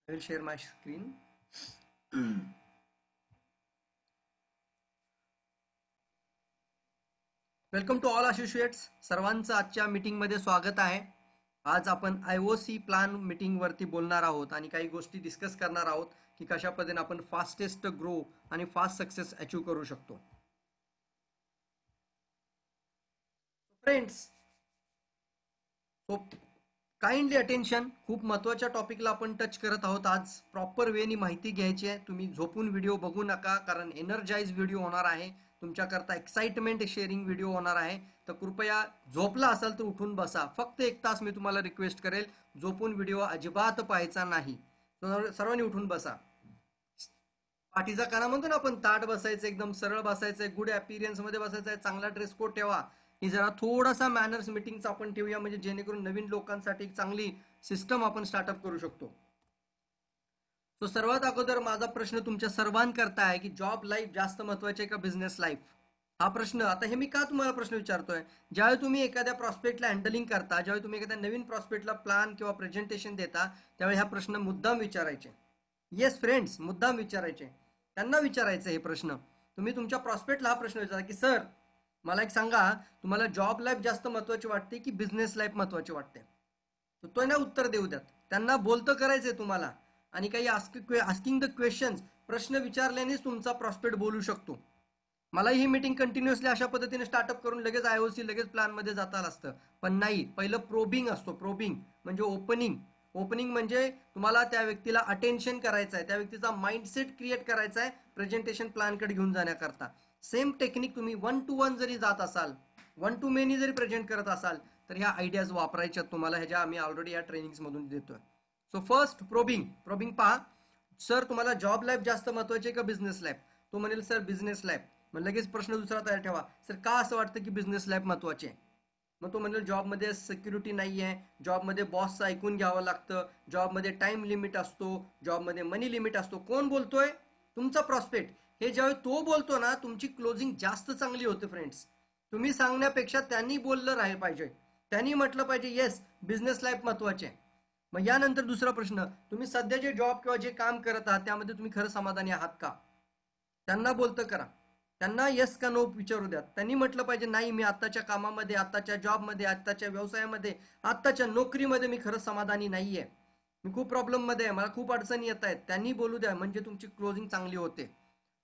I will share my screen. Welcome to all associates. सर्वांचं आजच्या मीटिंगमध्ये स्वागत आहे. आज आपण IOC प्लॅन मीटिंगवरती बोलणार आहोत आणि काही गोष्टी डिस्कस करणार आहोत की कशा पद्धतीने आपण फास्टेस्ट ग्रो आणि फास्ट सक्सेस अचीव करू शकतो. Friends, kindly attention. खूप महत्त्वाच्या टॉपिकला आपण टच करत आहोत. आज प्रॉपर वेनी माहिती घ्यायची आहे. तुम्ही झोपून व्हिडिओ बघू नका, कारण एनर्जाइज व्हिडिओ होणार आहे. तुमच्याकरता एक्साइटमेंट शेअरिंग व्हिडिओ होणार आहे. तर कृपया झोपला असाल तर उठून बसा. फक्त 1 तास मी तुम्हाला रिक्वेस्ट करेल, झोपून व्हिडिओ अजिबात पाहायचा नाही. सर्वांनी उठून बसा. पाठीचा काना म्हणतो ना आपण, ताट बसायचं, एकदम सरळ बसायचं, गुड अपीरियन्स मध्ये बसायचं, चांगला ड्रेस कोड ठेवा. ही जरा थोडासा मॅनर्स मीटिंगचा आपण ठेवूया, म्हणजे जेणेकरून नवीन लोकांसाठी एक चांगली सिस्टम आपण स्टार्टअप करू शकतो. सो सर्वात अगोदर माझा प्रश्न तुमच्या सर्वांकरता आहे की जॉब लाईफ जास्त महत्वाची आहे का बिझनेस लाईफ? हा प्रश्न, आता हे मी का तुम्हाला प्रश्न विचारतोय, ज्यावेळी तुम्ही एखाद्या प्रॉस्पेक्टला हँडलिंग करता, ज्यावेळी तुम्ही एखाद्या नवीन प्रॉस्पेक्टला प्लॅन किंवा प्रेझेंटेशन देता, त्यावेळी हा प्रश्न मुद्दाम विचारायचे. येस फ्रेंड्स, मुद्दाम विचारायचे. त्यांना विचारायचं हे प्रश्न. तुम्ही तुमच्या प्रॉस्पेक्टला हा प्रश्न विचारा की सर, मला एक सांगा, तुम्हाला जॉब लाईफ जास्त महत्वाची वाटते की बिझनेस लाईफ महत्वाची वाटते? तर तो ना उत्तर देऊ द्यात. त्यांना बोलतं करायचंय तुम्हाला. आणि काही आस्किंग द क्वेश्चन्स, प्रश्न विचारल्यानेच तुमचा प्रॉस्पेक्ट बोलू शकतो. मला ही मीटिंग कंटिन्युअसली अशा पद्धतीने स्टार्टअप करून लगेच IOC लगेच प्लॅन मध्ये जाता असतं, पण नाही. पहिलं प्रोबिंग असतो. प्रोबिंग म्हणजे ओपनिंग. ओपनिंग म्हणजे तुम्हाला त्या व्यक्तीला अटेन्शन करायचं आहे, त्या व्यक्तीचा माइंडसेट क्रिएट करायचा आहे प्रेझेंटेशन प्लॅनकडे घेऊन जाण्याकरता. सेम टेक्निक तुम्ही 1 to 1 जरी जात असाल, 1 to many जरी प्रेझेंट करत असाल, तर ह्या आयडियाज वापरायच्या तुम्हाला, ह्याच्या आम्ही ऑलरेडी या ट्रेनिंग्स मधून देतोय. So first probing. प्रोबिंग पहा. सर, तुम्हाला जॉब लाईफ जास्त महत्वाची आहे का बिझनेस लाईफ? तो म्हणेल सर बिझनेस लाईफ. मग लगेच प्रश्न दुसरा तयार ठेवा, सर का असं वाटतं की बिझनेस लाईफ महत्वाची आहे? मग तो म्हणेल जॉबमध्ये सिक्युरिटी नाही आहे, जॉबमध्ये बॉसचं ऐकून घ्यावं लागतं, जॉबमध्ये टाइम लिमिट असतो, जॉबमध्ये मनी लिमिट असतो. कोण बोलतोय? तुमचा प्रॉस्पेक्ट. हे ज्यावेळी तो बोलतो ना, तुमची क्लोजिंग जास्त चांगली होते फ्रेंड्स. तुम्ही सांगण्यापेक्षा त्यांनी बोललं राहिलं पाहिजे. त्यांनी म्हटलं पाहिजे येस बिझनेस लाईफ महत्वाची आहे. मग यानंतर दुसरा प्रश्न, तुम्ही सध्या जे जॉब किंवा जे काम करत आहात त्यामध्ये तुम्ही खरं समाधानी आहात का? त्यांना बोलतं करा. त्यांना येस का नो विचारू द्या. त्यांनी म्हटलं पाहिजे नाही, मी आत्ताच्या कामामध्ये, आत्ताच्या जॉबमध्ये, आत्ताच्या व्यवसायामध्ये, आत्ताच्या नोकरीमध्ये मी खरं समाधानी नाहीये, मी खूप प्रॉब्लेम मध्ये आहे, मला खूप अडचणी येत आहेत. त्यांनी बोलू द्या, म्हणजे तुमची क्लोजिंग चांगली होते.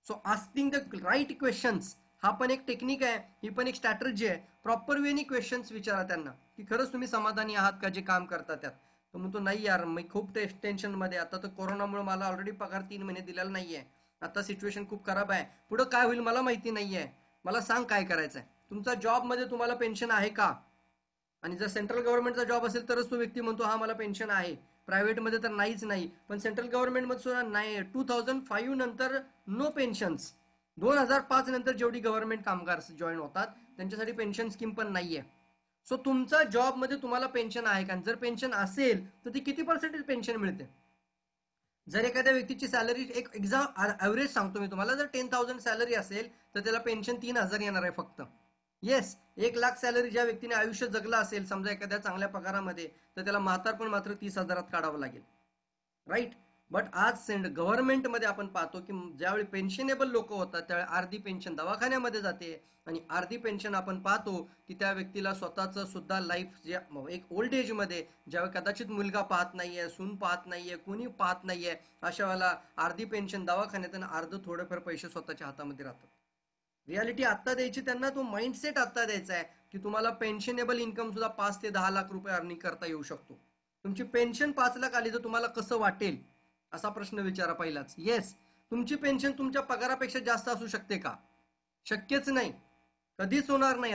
So asking the right questions हा पण एक टेक्निक आहे, ही पण एक स्ट्रॅटेजी आहे. प्रॉपर वेनी क्वेश्चन्स विचारा त्यांना की खरंच तुम्ही समाधानी आहात का जे काम करता त्यात? तो म्हणतो नाही यार, मी खूप टेन्शन मध्ये, आता तर कोरोनामुळे मला ऑलरेडी पगार 3 महिने दिलेला नाहीये, आता सिच्युएशन खूप खराब आहे, पुढे काय होईल मला माहिती नाहीये, मला सांग काय करायचंय. तुमचा जॉब मध्ये तुम्हाला पेन्शन आहे का? आणि जर सेंट्रल गव्हर्नमेंटचा जॉब असेल तरच तो व्यक्ती म्हणतो हा मला पेन्शन आहे, प्रायव्हेटमध्ये तर नाहीच नाही. पण सेंट्रल गव्हर्नमेंटमध्ये सुद्धा नाही. 2005 नंतर नो पेन्शन्स. 2005 नंतर जेवढी गव्हर्नमेंट कामगार जॉईन होतात त्यांच्यासाठी पेन्शन स्कीम पण नाहीये. सो तुमचा जॉब मध्ये तुम्हाला पेन्शन आहे का? जर पेन्शन असेल तर ती किती पर्सेंटेज पेन्शन मिळते? जर एखाद्या व्यक्तीची सॅलरी, एक एक्झाम ऍव्हरेज सांगतो मी तुम्हाला, जर 10,000 सॅलरी असेल तर त्याला पेन्शन 3,000 येणार आहे फक्त. येस, 1,00,000 सॅलरी ज्या व्यक्तीने आयुष्य जगलं असेल समजा एखाद्या चांगल्या पगारामध्ये, तर त्याला म्हातारपण मात्र 30,000 काढावं लागेल. राईट. बट आज गव्हर्नमेंटमध्ये आपण पाहतो की ज्यावेळी पेन्शनेबल लोक होतात त्यावेळी अर्धी पेन्शन दवाखान्यामध्ये जाते, आणि अर्धी पेन्शन आपण पाहतो की त्या व्यक्तीला स्वतःचं सुद्धा लाईफ, जे एक ओल्ड एज मध्ये ज्यावेळी कदाचित मुलगा पाहत नाहीये, सून पाहत नाहीये, कोणी पाहत नाहीये, अशा वेळेला अर्धी पेन्शन दवाखान्यात आणि अर्ध थोडेफार पैसे स्वतःच्या हातामध्ये राहतात. रियालिटी आत्ता द्यायची त्यांना, तो माइंडसेट आत्ता द्यायचा आहे की तुम्हाला पेन्शनेबल इन्कम सुद्धा 5 ते 10 लाख रुपये अर्निंग करता येऊ शकतो. तुमची पेन्शन 5 लाख आली तर तुम्हाला कसं वाटेल, असा प्रश्न विचारा पहिलाच. येस, तुमची पेन्शन तुमच्या पगारापेक्षा जास्त असू शकते का? शक्यच नाही, कधीच होणार नाही.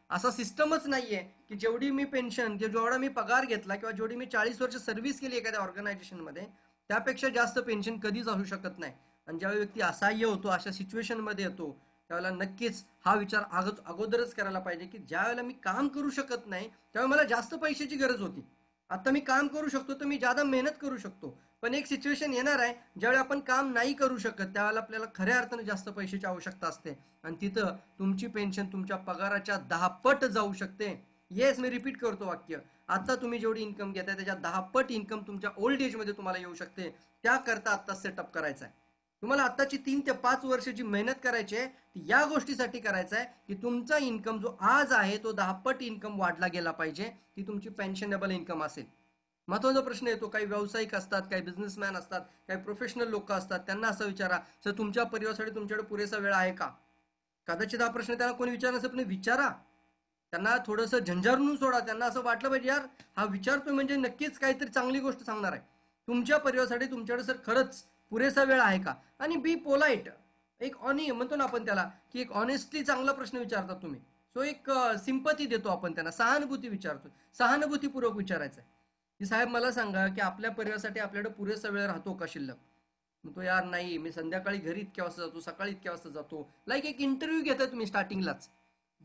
असा सिस्टमच नाहीये की जेवढी मी पेन्शन, जेवढा मी पगार घेतला किंवा जेवढी मी 40 वर्ष सर्व्हिस केली एखाद्या ऑर्गनायझेशन मध्ये, त्यापेक्षा जास्त पेन्शन कधीच असू शकत नाही. आणि ज्यावेळी व्यक्ती असहाय्य होतो, अशा सिच्युएशन मध्ये येतो, त्यावेळेला नक्कीच हा विचार अगोदरच करायला पाहिजे की ज्या वेळेला मी काम करू शकत नाही त्यावेळेला मला जास्त पैशाची गरज होती. आता मी काम करू शकतो तर मी जादा मेहनत करू शकतो. पण एक सिच्युएशन येणार आहे ज्यावेळी आपण काम नाही करू शकत, त्यावेळेला आपल्याला खऱ्या अर्थाने जास्त पैशाची आवश्यकता असते, आणि तिथं तुमची पेन्शन तुमच्या पगाराच्या 10 पट जाऊ शकते. येस, मी रिपीट करतो वाक्य. आता तुम्ही जेवढी इन्कम घेताय त्याच्या 10 पट इन्कम तुमच्या ओल्ड एज मध्ये तुम्हाला येऊ शकते. त्याकरता आता सेटअप करायचा आहे. तुम्हाला आताची 3 ते 5 वर्षाची मेहनत करायची आहे. ती या गोष्टीसाठी करायचं आहे की तुमचा इन्कम जो आज आहे तो 10 पट इन्कम वाढला गेला पाहिजे. ती तुमची पेन्शनेबल इन्कम असेल. महत्वाचा प्रश्न येतो, काही व्यावसायिक असतात, काही बिझनेसमॅन असतात, काही प्रोफेशनल लोक असतात, त्यांना असं विचारा, सर तुमच्या परिवारासाठी तुमच्याकडे पुरेसा वेळ आहे का? कदाचित हा प्रश्न त्याला कोणी विचारला नसेल, पण विचारा. त्यांना थोडंसं झंझारून सोडा. त्यांना असं वाटलं पाहिजे, यार हा विचारतोय म्हणजे नक्कीच काहीतरी चांगली गोष्ट सांगणार आहे. तुमच्या परिवारासाठी तुमच्याकडे सर खरंच पुरेसा वेळ आहे का? आणि बी पोलाइट. एक म्हणतो ना आपण त्याला, की एक ऑनेस्टली चांगला प्रश्न विचारतात तुम्ही. सो एक सिंपती देतो आपण त्यांना, सहानुभूती विचारतो, सहानुभूतीपूर्वक विचारायचं आहे की साहेब मला सांगा की आपल्या परिवारासाठी आपल्याकडे पुरेसा वेळ राहतो का शिल्लक? मग तो यार नाही, मी संध्याकाळी घरी इतक्या वाजता जातो, सकाळी इतक्या वाजता जातो. लाईक एक इंटरव्ह्यू घेताय तुम्ही स्टार्टिंगलाच.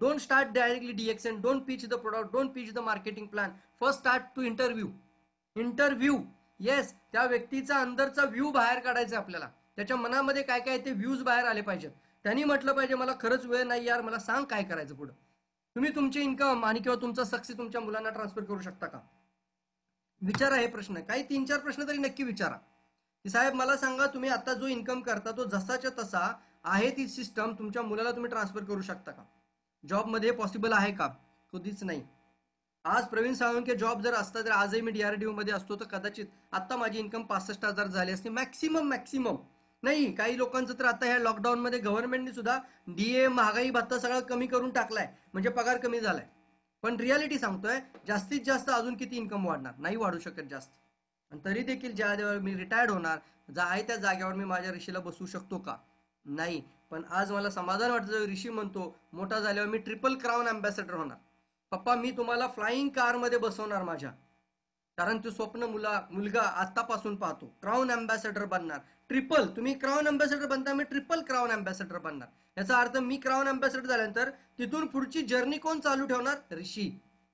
Don't start directly DXN, don't pitch the product, don't pitch the marketing plan. First start to interview. Yes, त्या व्यक्तीचा अंदरचा व्ह्यू बाहेर काढायचा आपल्याला. त्याच्या मनामध्ये काय काय ते व्ह्यूज बाहेर आले पाहिजेत. त्यांनी म्हटलं पाहिजे मला खरंच वेळ नाही यार, मला सांग काय करायचं पुढं. तुम्ही तुमचे इन्कम आणि किंवा तुमचा सक्सेस तुमच्या मुलांना ट्रान्सफर करू शकता का? विचारा हे प्रश्न. काही 3-4 प्रश्न तरी नक्की विचारा की साहेब मला सांगा, तुम्ही आता जो इन्कम करता तो जसाच्या तसा आहे ती सिस्टम तुमच्या मुलाला तुम्ही ट्रान्सफर करू शकता का? जॉबमध्ये पॉसिबल आहे का? कधीच नाही. आज प्रवीण साळुंखे जॉब जर असता तर आजही मी DRDO मध्ये असतो, तर कदाचित आता माझी इन्कम 65,000 झाली असती मॅक्सिमम. नाही, काही लोकांचं तर आता ह्या लॉकडाऊन मध्ये गव्हर्नमेंटने सुद्धा DA, महागाई भत्ता सगळं कमी करून टाकलाय, म्हणजे पगार कमी झालाय. पण रियालिटी सांगतोय, जास्तीत जास्त अजून किती इन्कम वाढणार? नाही वाढू शकत जास्त. आणि तरी देखील ज्या मी रिटायर्ड होणार, आहे त्या जागेवर मी माझ्या ऋषीला बसवू शकतो का? नाही. पण आज मला समाधान वाटतं, ऋषी म्हणतो मोठा झाल्यावर मी ट्रिपल क्राऊन अँबॅसेडर होणार. पप्पा मी तुम्हाला फ्लाइंग कार मध्ये बसवणार माझ्या. कारण तो स्वप्न मुलगा आतापासून पाहतो. क्राऊन अँबॅसेडर बनणार. ट्रिपल, तुम्ही क्राऊन अँबॅसेडर बनता, मी ट्रिपल क्राऊन अँबॅसेडर बनणार. याचा अर्थ मी क्राऊन अँबॅसेडर झाल्यानंतर तिथून पुढची जर्नी कोण चालू ठेवणार? Rishi.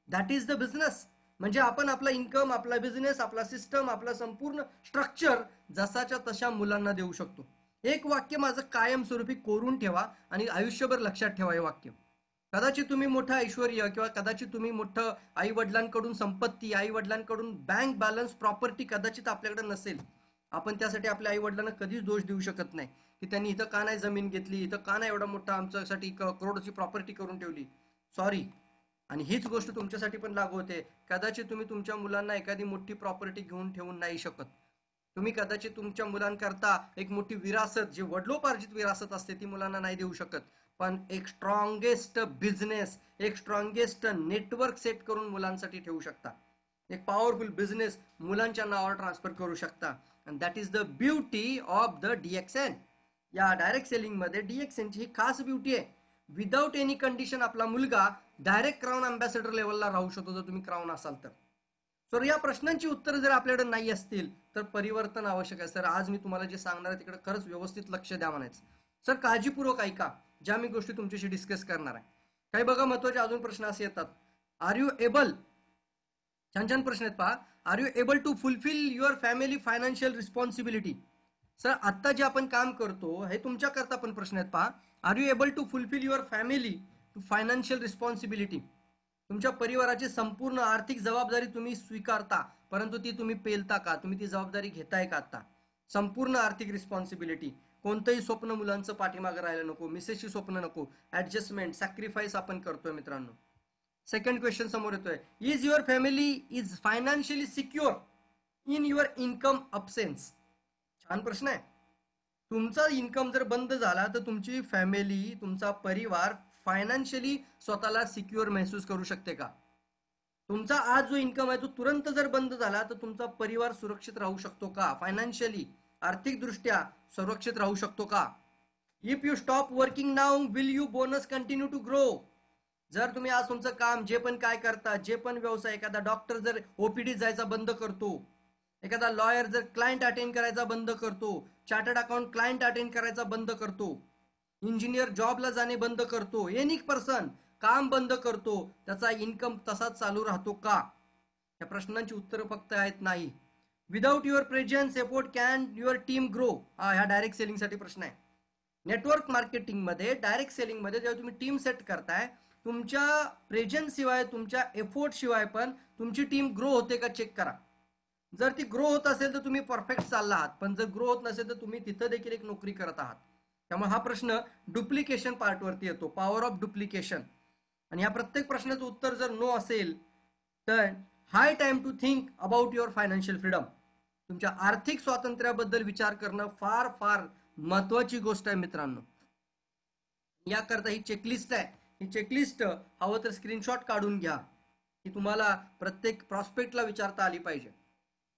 That is the business. म्हणजे आपण आपला इन्कम, आपला बिझनेस, आपला सिस्टम, आपला संपूर्ण स्ट्रक्चर जसाच्या तशा मुलांना देऊ शकतो. एक वाक्य माझं कायमस्वरूपी कोरून ठेवा आणि आयुष्यभर लक्षात ठेवा हे वाक्य. कदाचित तुम्ही मोठं ऐश्वर किंवा कदाचित तुम्ही मोठं आई वडिलांकडून संपत्ती, आई वडिलांकडून बँक बॅलन्स, प्रॉपर्टी कदाचित आपल्याकडे नसेल. आपण त्यासाठी आपल्या आई वडिलांना कधीच दोष देऊ शकत नाही की त्यांनी इथं का नाही जमीन घेतली, इथं का नाही एवढा मोठा आमच्यासाठी करोडची प्रॉपर्टी करून ठेवली. सॉरी. आणि हीच गोष्ट तुमच्यासाठी पण लागू होते. कदाचित तुम्ही तुमच्या मुलांना एखादी मोठी प्रॉपर्टी घेऊन ठेवून नाही शकत. तुम्ही कदाचित तुमच्या मुलांकरता एक मोठी विरासत, जी वडिलोपार्जित विरासत असते, ती मुलांना नाही देऊ शकत. पण एक स्ट्रॉंगेस्ट बिझनेस, एक स्ट्रॉंगेस्ट नेटवर्क सेट करून मुलांसाठी ठेवू शकता. एक पॉवरफुल बिझनेस मुलांच्या नावावर ट्रान्सफर करू शकता. And that is the beauty of the DXN. या डायरेक्ट सेलिंग मध्ये DXN ची ही खास ब्युटी आहे. विदाउट एनी कंडिशन आपला मुलगा डायरेक्ट क्राऊन अँबॅसेडर लेवलला राहू शकतो, जर तुम्ही क्राऊन असाल तर. सर या प्रश्नांची उत्तरं जर आपल्याकडे नाही असतील तर परिवर्तन आवश्यक आहे. सर आज मी तुम्हाला जे सांगणार आहे तिकडे खरंच व्यवस्थित लक्ष द्या म्हणायचं. सर काळजीपूर्वक ऐका ज्या मी गोष्टी तुमच्याशी डिस्कस करणार आहे. काही बघा महत्वाचे अजून प्रश्न असे येतात. आर यू एबल, छान छान प्रश्न आहेत पहा. Are you able to fulfil your family financial responsibility? Sir आता जे आपण काम करतो हे तुमच्या करता पण प्रश्न आहेत पहा. Are you able to fulfil your family to financial responsibility? तुमच्या परिवाराची संपूर्ण आर्थिक जबाबदारी तुम्ही स्वीकारता, परंतु ती तुम्ही पेलता का? तुम्ही ती जबाबदारी घेताय का? आता संपूर्ण आर्थिक रिस्पॉन्सिबिलिटी, कोणतंही स्वप्न मुलांचं पाठीमागे राहायला नको, मिसेसची स्वप्न नको, ऍडजस्टमेंट, सॅक्रिफाईस आपण करतोय मित्रांनो. सेकंड क्वेश्चन समोर येतोय, is your family is financially secure in your income absence? छान प्रश्न आहे. तुमचा इन्कम जर बंद झाला तर तुमची फॅमिली, तुमचा परिवार फायनान्शियली स्वतःला सिक्युअर महसूस करू शकते का? तुमचा आज जो इन्कम आहे तो तुरंत जर बंद झाला तर तुमचा परिवार सुरक्षित राहू शकतो का? फायनान्शियली, आर्थिक दृष्ट्या सुरक्षित राहू शकतो का? If you stop working now will you bonus continue to grow? जर तुम्ही आज तुमचं काम जे पण काय करता, जे पण व्यवसाय, एखादा डॉक्टर जर OPD जायचा बंद करतो, एखादा लॉयर जर क्लायंट अटेंड करायचा बंद करतो, चार्टर्ड अकाउंट क्लायंट अटेंड करायचा बंद करतो, इंजिनियर जॉबला जाणे बंद करतो, एनी पर्सन काम बंद करतो, त्याचा इन्कम तसाच चालू राहतो का? या प्रश्नांची उत्तरं फक्त आहेत नाही. Without your presence effort can your team grow? हा ह्या डायरेक्ट सेलिंग साठी प्रश्न आहे. नेटवर्क मार्केटिंगमध्ये, डायरेक्ट सेलिंगमध्ये जेव्हा तुम्ही टीम सेट करताय, तुमच्या प्रेझेन्स शिवाय, तुमच्या एफोर्ट शिवाय पण तुमची टीम ग्रो होते का चेक करा. जर ती ग्रो होत असेल तर तुम्ही परफेक्ट चालला आहात, पण जर ग्रो होत नसेल तर तुम्ही तिथं देखील एक नोकरी करत आहात. त्यामुळे हा प्रश्न डुप्लिकेशन पार्टवरती येतो, पॉवर ऑफ डुप्लिकेशन. आणि या प्रत्येक प्रश्नाचं उत्तर जर नो असेल तर high time to think about your financial freedom. तुमच्या आर्थिक स्वातंत्र्याबद्दल विचार करणं फार फार महत्वाची गोष्ट आहे मित्रांनो. याकरता ही चेकलिस्ट आहे. ही चेकलिस्ट हवं तर स्क्रीनशॉट काढून घ्या, की तुम्हाला प्रत्येक प्रॉस्पेक्टला विचारता आली पाहिजे.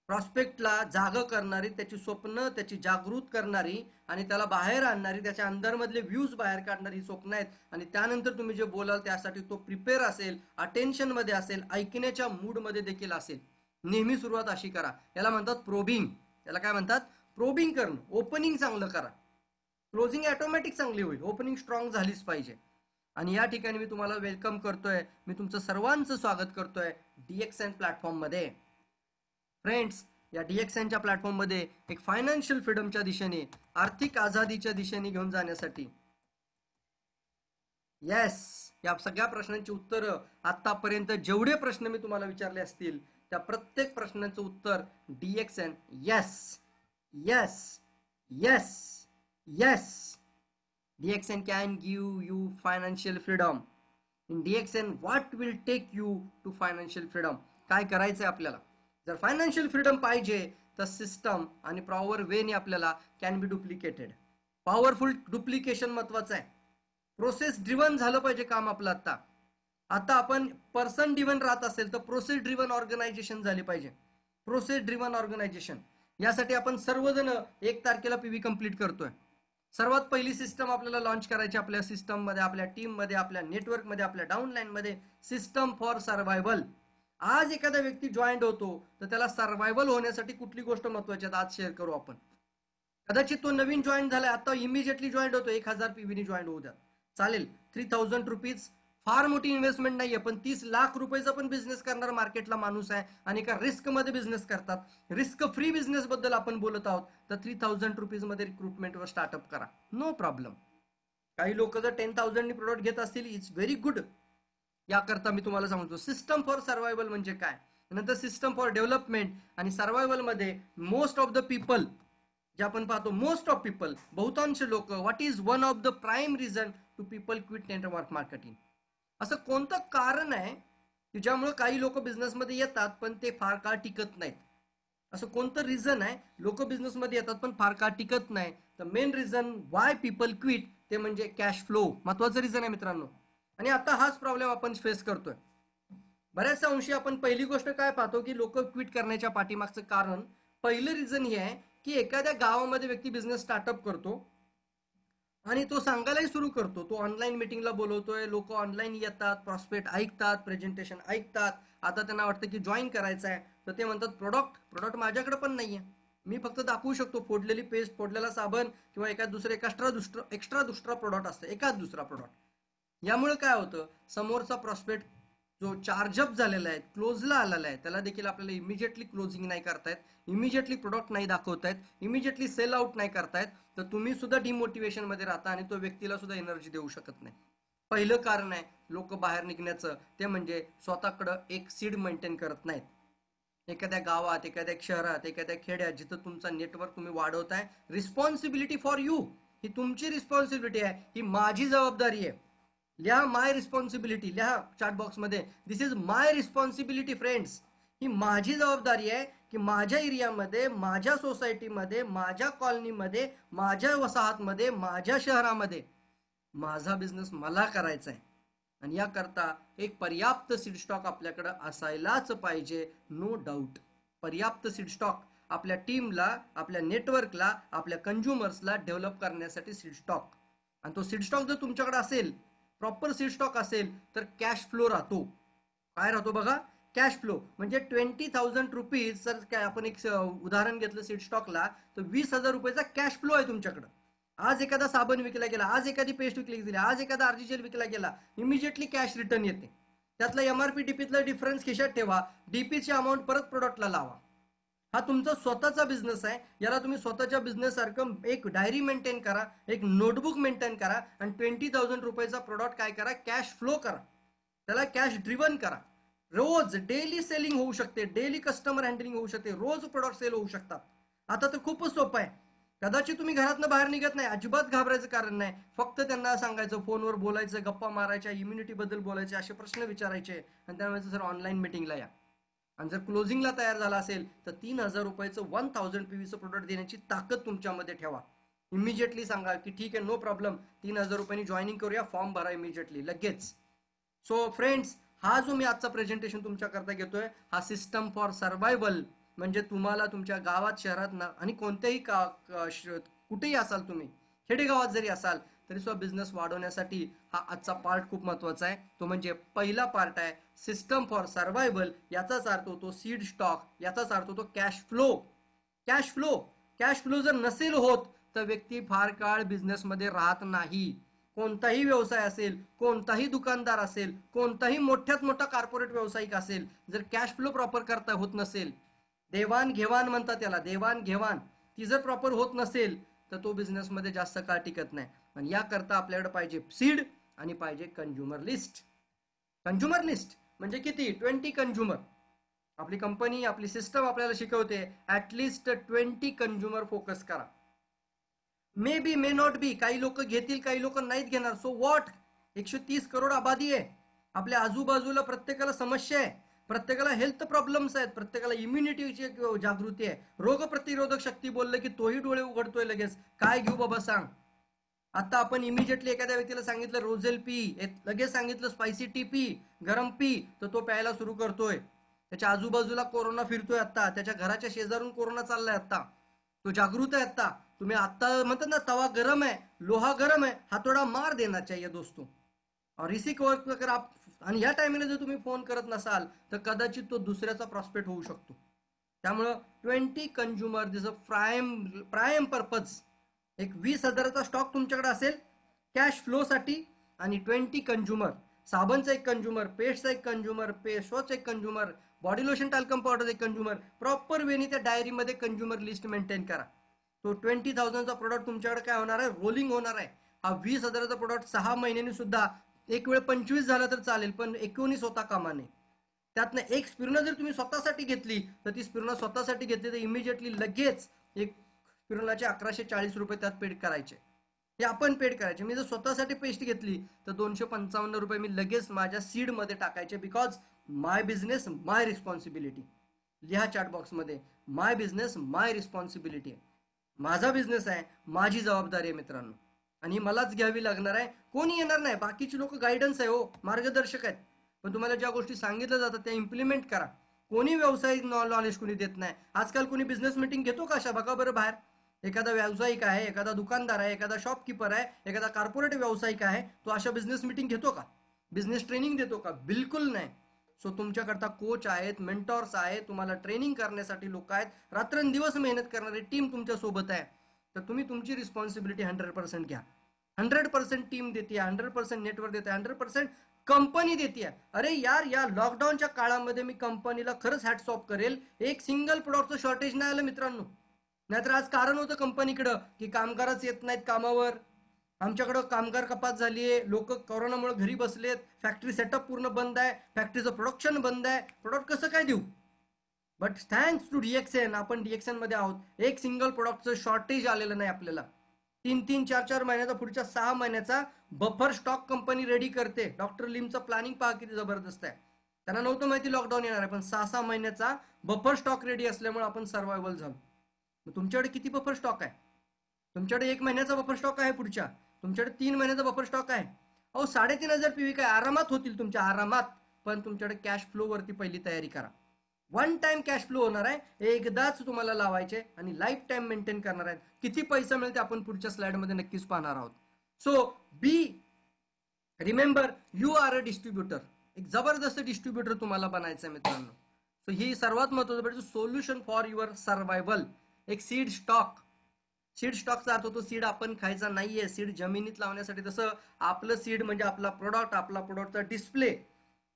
प्रॉस्पेक्टला जागं करणारी, त्याची स्वप्न त्याची जागृत करणारी आणि त्याला बाहेर आणणारी, त्याच्या अंदरमधले व्ह्यूज बाहेर काढणारी स्वप्न आहेत. आणि त्यानंतर तुम्ही जे बोलाल त्यासाठी तो प्रिपेअर असेल, अटेन्शनमध्ये असेल, ऐकण्याच्या मूडमध्ये देखील असेल. नेहमी सुरुवात अशी करा. याला म्हणतात प्रोबिंग. याला काय म्हणतात? प्रोबिंग करणं. ओपनिंग चांगलं करा, क्लोजिंग ऑटोमॅटिक चांगली होईल, ओपनिंग स्ट्रॉंग झालीच पाहिजे. आणि या ठिकाणी मी तुम्हाला वेलकम करतोय, मी तुमचं सर्वांचं स्वागत करतोय DXN प्लॅटफॉर्ममध्ये. फ्रेंड्स, या DXNच्या प्लॅटफॉर्ममध्ये एक फायनान्शियल फ्रीडमच्या दिशेने, आर्थिक आझादीच्या दिशेने घेऊन जाण्यासाठी या सगळ्या प्रश्नांची उत्तरं, आतापर्यंत जेवढे प्रश्न मी तुम्हाला विचारले असतील त्या प्रत्येक प्रश्नांचं उत्तर DXN yes yes yes yes. DXN can give you financial freedom. In DXN, what will take you to financial freedom? काय करायचंय आपल्याला? जर फायनान्शियल फ्रीडम पाहिजे तर सिस्टम आणि पॉवर वेने आपल्याला can be duplicated. Powerful duplication महत्वाचं आहे. प्रोसेस ड्रिव्हन झालं पाहिजे काम आपलं. आता आपण पर्सन ड्रिव्हन राहत असेल तर प्रोसेस ड्रिव्हन ऑर्गनायझेशन झाली पाहिजे. प्रोसेस ड्रिव्हन ऑर्गनायझेशन यासाठी आपण सर्वजण 1 तारखेला PV कंप्लीट करतोय. सर्वात पहिली सिस्टम आपल्याला लॉन्च करायची आपल्या सिस्टममध्ये, आपल्या टीममध्ये, आपल्या नेटवर्कमध्ये, आपल्या डाऊनलाईनमध्ये. System for survival. आज एखादा व्यक्ती जॉईंट होतो तर त्याला सर्व्हायव्हल होण्यासाठी कुठली गोष्ट महत्वाची आहे आज शेअर करू आपण. कदाचित तो नवीन जॉईन झालाय, आता इमिजिएटली जॉईन होतो, 1000 PV जॉईन होऊ द्या, चालेल. 3000 रुपीज फार मोठी इन्व्हेस्टमेंट नाहीये, पण 30 लाख रुपयाचा पण बिझनेस करणारा मार्केटला माणूस आहे आणि एका रिस्क मध्ये बिझनेस करतात. रिस्क फ्री बिझनेस बद्दल आपण बोलत आहोत. तर 3000 रुपीज मध्ये रिक्रुटमेंटवर स्टार्टअप करा, नो प्रॉब्लेम. काही लोक जर 10,000 प्रोडक्ट घेत असतील, इट्स व्हेरी गुड. याकरता मी तुम्हाला सांगतो सिस्टम फॉर सर्व्हायव्हल म्हणजे काय, नंतर सिस्टम फॉर डेव्हलपमेंट. आणि सर्व्हायव्हल मध्ये मोस्ट ऑफ द पीपल जे आपण पाहतो, मोस्ट ऑफ पीपल, बहुतांश लोक, what is one of the prime reason to people quit network marketing? असं कोणतं कारण आहे की ज्यामुळे काही लोक बिझनेसमध्ये येतात पण ते फार काळ टिकत नाहीत? असं कोणतं रिझन आहे लोक बिझनेसमध्ये येतात पण फार काळ टिकत नाही? तर main reason why people quit ते म्हणजे कॅश फ्लो. महत्वाचं रिझन आहे मित्रांनो. आणि आता हाच प्रॉब्लेम आपण फेस करतोय बऱ्याचशा अंशी. आपण पहिली गोष्ट काय पाहतो की लोक क्विट करण्याच्या पाठीमागचं कारण, पहिलं रिझन हे आहे की एखाद्या गावामध्ये व्यक्ती बिझनेस स्टार्टअप करतो आणि तो सांगायलाही सुरू करतो. तो ऑनलाईन मिटिंगला बोलवतोय, लोक ऑनलाईन येतात, प्रॉस्पेक्ट ऐकतात, प्रेझेंटेशन ऐकतात. आता त्यांना वाटतं की जॉईन करायचं आहे, तर ते म्हणतात प्रोडक्ट माझ्याकडे पण नाहीये, मी फक्त दाखवू शकतो फोडलेली पेस्ट, फोडलेला साबण किंवा एखाद दुसरं एक्स्ट्रा दुसरा प्रोडक्ट असतं, एखाद दुसरा प्रोडक्ट. यामुळे काय होतं, समोरचा प्रॉस्पेक्ट जो चार्जअप झालेला आहे, क्लोजला आलेला आहे, त्याला देखील आपल्याला इमिजिएटली क्लोजिंग नाही करतायत, इमिजिएटली प्रोडक्ट नाही दाखवतायत, इमिजिएटली सेल आउट नाही करतायत. तर तुम्ही सुद्धा डिमोटिवेशन मध्ये राहता आणि तो व्यक्तीला सुद्धा एनर्जी देऊ शकत नाही. पहिलं कारण आहे लोक बाहेर निघण्याचं, ते म्हणजे स्वतःकडं एक सीड मेंटेन करत नाहीत. एखाद्या गावात, एखाद्या शहरात, एखाद्या खेड्यात जिथं तुमचा नेटवर्क तुम्ही वाढवताय, रिस्पॉन्सिबिलिटी फॉर यू, ही तुमची रिस्पॉन्सिबिलिटी आहे, ही माझी जबाबदारी आहे. लिहा माय रिस्पॉन्सिबिलिटी, लिहा चॅट बॉक्स मध्ये, दिस इज माय रिस्पॉन्सिबिलिटी फ्रेंड्स. ही माझी जबाबदारी आहे की माझ्या एरियामध्ये, माझ्या सोसायटीमध्ये, माझ्या कॉलनीमध्ये, माझ्या वसाहतमध्ये, माझ्या शहरामध्ये माझा बिझनेस मला करायचा आहे. आणि याकरता एक पर्याप्त सीड स्टॉक आपल्याकडे असायलाच पाहिजे, नो डाऊट. पर्याप्त सीड स्टॉक आपल्या टीमला, आपल्या नेटवर्कला, आपल्या कंझ्युमर्सला डेव्हलप करण्यासाठी सीड स्टॉक. आणि तो सीड स्टॉक जर तुमच्याकडे असेल, प्रॉपर सीड स्टॉक असेल, तर कॅश फ्लो राहतो. काय राहतो बघा, कॅश फ्लो. म्हणजे 20,000 रुपीज जर काय आपण एक उदाहरण घेतलं सीड स्टॉकला, तर 20,000 रुपयाचा कॅश फ्लो आहे तुमच्याकडे. आज एखादा साबण विकला गेला, आज एखादी पेस्ट विकली गेली, आज एखादा आरजीजेल विकला गेला, इमिजिएटली कॅश रिटर्न येते. त्यातला MRP DPतला डिफरन्स खिशात ठेवा, DPची अमाऊंट परत प्रोडक्टला लावा. हा तुमचा स्वतःचा बिझनेस आहे. याला तुम्ही स्वतःच्या बिझनेस सारखं एक डायरी मेंटेन करा, एक नोटबुक मेंटेन करा आणि 20,000 रुपयाचा प्रोडक्ट काय करा, कॅश फ्लो करा, त्याला कॅश ड्रिव्हन करा. रोज डेली सेलिंग होऊ शकते, डेली कस्टमर हँडलिंग होऊ शकते, रोज प्रोडक्ट सेल होऊ शकतात. आता तर खूपच सोपं आहे. कदाचित तुम्ही घरातनं बाहेर निघत नाही, अजिबात घाबरायचं कारण नाही. फक्त त्यांना सांगायचं, फोनवर बोलायचं, गप्पा मारायच्या, इम्युनिटी बद्दल बोलायचे, असे प्रश्न विचारायचे आणि त्यामुळे सर ऑनलाईन मिटिंगला या. आणि जर क्लोजिंगला तयार झाला असेल तर 3,000 रुपयाचं 1,000 पीव्हीचं प्रोडक्ट देण्याची ताकद तुमच्यामध्ये ठेवा. इमिजिएटली सांगा की ठीक आहे, नो प्रॉब्लेम, 3,000 रुपयांनी जॉईनिंग करूया, फॉर्म भरा इमिजिएटली, लगेच. सो फ्रेंड्स, हा जो मी आजचा प्रेझेंटेशन तुमच्याकरता घेतोय, हा सिस्टम फॉर सर्व्हायव्हल, म्हणजे तुम्हाला तुमच्या गावात, शहरात आणि कोणत्याही कुठेही असाल तुम्ही, खेडेगावात जरी असाल तरी सुद्धा बिझनेस वाढवण्यासाठी हा आजचा पार्ट खूप महत्वाचा आहे. तो म्हणजे पहिला पार्ट आहे सिस्टम फॉर सर्व्हायव्हल. याचाच अर्थ होतो सीड स्टॉक, याचाच अर्थ होतो cash flow. Cash flow, cash flow जर नसेल होत तर व्यक्ती फार काळ बिझनेसमध्ये राहत नाही. कोणताही व्यवसाय असेल, कोणताही दुकानदार असेल, कोणताही मोठ्यात मोठा कॉर्पोरेट व्यावसायिक असेल, जर कॅश फ्लो प्रॉपर करता होत नसेल, देवाण-घेवाण म्हणतात त्याला, देवाण-घेवाण, ती जर प्रॉपर होत नसेल तर तो बिझनेसमध्ये जास्त काळ टिकत नाही. आणि याकरता आपल्याकडे पाहिजे सीड आणि पाहिजे कंझ्युमर लिस्ट. कंझ्युमर लिस्ट म्हणजे किती? 20 कंझ्युमर. आपली कंपनी, आपली सिस्टम आपल्याला शिकवते ऍटलिस्ट 20 कंझ्युमर फोकस करा. May be, may not be, काही लोक घेतील, काही लोक नाहीत घेणार. सो व्हॉट, 130 करोड आबादी आहे. आपल्या आजूबाजूला प्रत्येकाला समस्या आहे, प्रत्येकाला हेल्थ प्रॉब्लेम्स आहेत, प्रत्येकाला इम्युनिटीची जागृती आहे. रोग प्रतिरोधक शक्ती बोललं की तोही डोळे उघडतोय लगेच, काय घेऊ बाबा सांग. आता आपण इमिजिएटली एखाद्या व्यक्तीला सांगितलं रोझेल पी, लगेच सांगितलं स्पायसी टी पी, गरम पी, तर तो प्यायला सुरू करतोय. त्याच्या आजूबाजूला कोरोना फिरतोय आता, त्याच्या घराच्या शेजारून कोरोना चाललाय आता, तो जागृत आहे आता. तुम्ही आता म्हणतात ना, तवा गरम है, लोहा गरम है, हातोडा मार देना चाहिए दोस्तों. और इसी वर्क अगर आप, आणि या टायमिंगला जर तुम्ही फोन करत नसाल तर कदाचित तो दुसऱ्याचा प्रॉस्पेक्ट होऊ शकतो. त्यामुळं 20 consumer this a prime purpose. एक 20,000चा स्टॉक तुमच्याकडे असेल कॅश फ्लोसाठी, आणि 20 कंझ्युमर, साबणचा एक कंझ्युमर, पेस्टचा एक कंझ्युमर, पेशवॉच एक consumer, body lotion talcum powder एक कंझ्युमर. प्रॉपर वेनी त्या डायरीमध्ये कंझ्युमर लिस्ट मेंटेन करा. तो 20,000चा प्रोडक्ट तुमच्याकडे काय होणार आहे, रोलिंग होणार आहे. हा 20,000चा प्रोडक्ट 6 महिन्यांनी सुद्धा, एक वेळ 25 झाला तर चालेल, पण 19 होता कामा नये. त्यातनं एक स्पिरुना जर तुम्ही स्वतःसाठी घेतली तर ती स्पिरुना स्वतःसाठी घेतली तर इमिजिएटली लगेच एक स्पिरुनाचे 1140 रुपये त्यात पेड करायचे, हे आपण पेड करायचे. मी जर स्वतःसाठी पेस्ट घेतली तर 255 रुपये मी लगेच माझ्या सीड मध्ये टाकायचे. Because my business my responsibility. लिहा चॅट बॉक्समध्ये, माय बिझनेस माय रिस्पॉन्सिबिलिटी आहे. माझा बिझनेस आहे, माझी जबाबदारी आहे मित्रांनो, आणि मलाच घ्यावी लागणार आहे. कोणी येणार नाही, बाकीची लोक गायडन्स आहे, हो मार्गदर्शक आहेत, पण तुम्हाला ज्या गोष्टी सांगितल्या जातात त्या इम्प्लिमेंट करा. कोणी व्यावसायिक नॉलेज कोणी देत नाही. आजकाल कोणी बिझनेस मीटिंग घेतो का अशा, बघा बरं बाहेर. एखादा व्यावसायिक आहे, एखादा दुकानदार आहे, एखादा शॉपकीपर आहे, एखादा कॉर्पोरेट व्यावसायिक आहे, तो अशा बिझनेस मीटिंग घेतो का? बिझनेस ट्रेनिंग देतो का? बिलकुल नाही. सो तुमच्याकरता कोच आहेत, मेंटॉर्स आहेत, तुम्हाला ट्रेनिंग करण्यासाठी लोक आहेत, रात्रंदिवस मेहनत करणारी टीम तुमच्या सोबत आहे. तर तुम्ही तुमची रिस्पॉन्सिबिलिटी 100% घ्या. 100% टीम देते, 100% नेटवर्क देते, 100% कंपनी देते. अरे यार, या लॉकडाऊनच्या काळामध्ये मी कंपनीला खरंच हॅट्स ऑफ करेल, एक सिंगल प्रोडक्टचं शॉर्टेज नाही आलं मित्रांनो. नाहीतर आज कारण होतं कंपनीकडं की कामगारच येत नाहीत कामावर, आमच्याकडं कामगार कपात झालीये, लोक कोरोनामुळे घरी बसलेत, फॅक्टरी सेटअप पूर्ण बंद आहे, फॅक्टरीचं प्रोडक्शन बंद आहे, प्रोडक्ट कसं काय देऊ. बट थँक्स टू डीएक्सएन, आपण डीएक्सएन मध्ये आहोत, एक सिंगल प्रोडक्टचं शॉर्टेज आलेलं नाही आपल्याला. 3-3, 4-4 महिन्याचा, पुढच्या 6 महिन्याचा बफर स्टॉक कंपनी रेडी करते. डॉक्टर लिमचं प्लॅनिंग पहा किती जबरदस्त आहे. त्यांना नव्हतं माहिती लॉकडाऊन येणार आहे, पण 6-6 महिन्याचा बफर स्टॉक रेडी असल्यामुळे आपण सर्व्हायव्हल झालो. तुमच्याकडे किती बफर स्टॉक आहे? तुमच्याकडे 1 महिन्याचा बफर स्टॉक आहे, पुढच्या तुमच्याकडे 3 महिन्याचा बफर स्टॉक आहे. अहो 3,500 पीव्ही काय आरामात होतील तुमच्या, आरामात. पण तुमच्याकडे कॅश फ्लो वरती पहिली तयारी करा. वन टाइम कॅश फ्लो होणार आहे, एकदाच तुम्हाला लावायचे आणि लाईफ टाइम मेंटेन करणार आहेत. किती पैसा मिळते आपण पुढच्या स्लाइड मध्ये नक्कीच पाहणार आहोत. So be remember, you are a distributor. एक जबरदस्त डिस्ट्रीब्युटर तुम्हाला बनायचं आहे मित्रांनो. सो ही सर्वात महत्वाचं सोल्युशन फॉर युअर सर्व्हायव्हल. एक सीड स्टॉक. सीड स्टॉकचा अर्थ होतो सीड आपण खायचा नाहीये, सीड जमिनीत लावण्यासाठी. तसं आपलं सीड म्हणजे आपला प्रोडक्ट, आपला प्रोडक्टचा डिस्प्ले.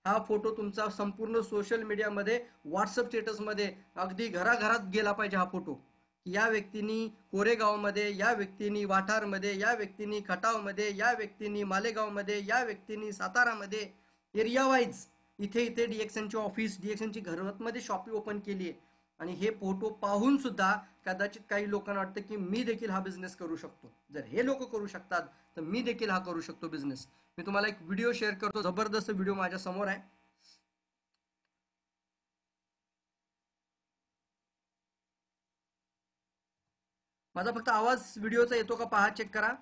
हा फोटो तुमचा संपूर्ण सोशल मीडियामध्ये, व्हॉट्सअप स्टेटसमध्ये अगदी घराघरात गेला पाहिजे हा फोटो. या व्यक्तींनी कोरेगावमध्ये, या व्यक्तींनी वाठारमध्ये, या व्यक्तींनी खटावमध्ये, या व्यक्तींनी मालेगावमध्ये, या व्यक्तींनी सातारामध्ये, एरिया वाईज इथे इथे डीएक्सएनची ऑफिस, डीएक्सएनची घरामध्ये शॉपी ओपन केली आहे. आणि हे फोटो पाहून सुद्धा कदाचित काही लोकांना वाटतं की मी देखील हा बिझनेस करू शकतो. जर हे लोक करू शकतात तर मी देखील हा करू शकतो बिझनेस. मी तुम्हाला एक व्हिडिओ शेअर करतो, जबरदस्त व्हिडिओ माझ्या समोर आहे. माझा फक्त आवाज व्हिडिओचा येतो का पहा, चेक करा.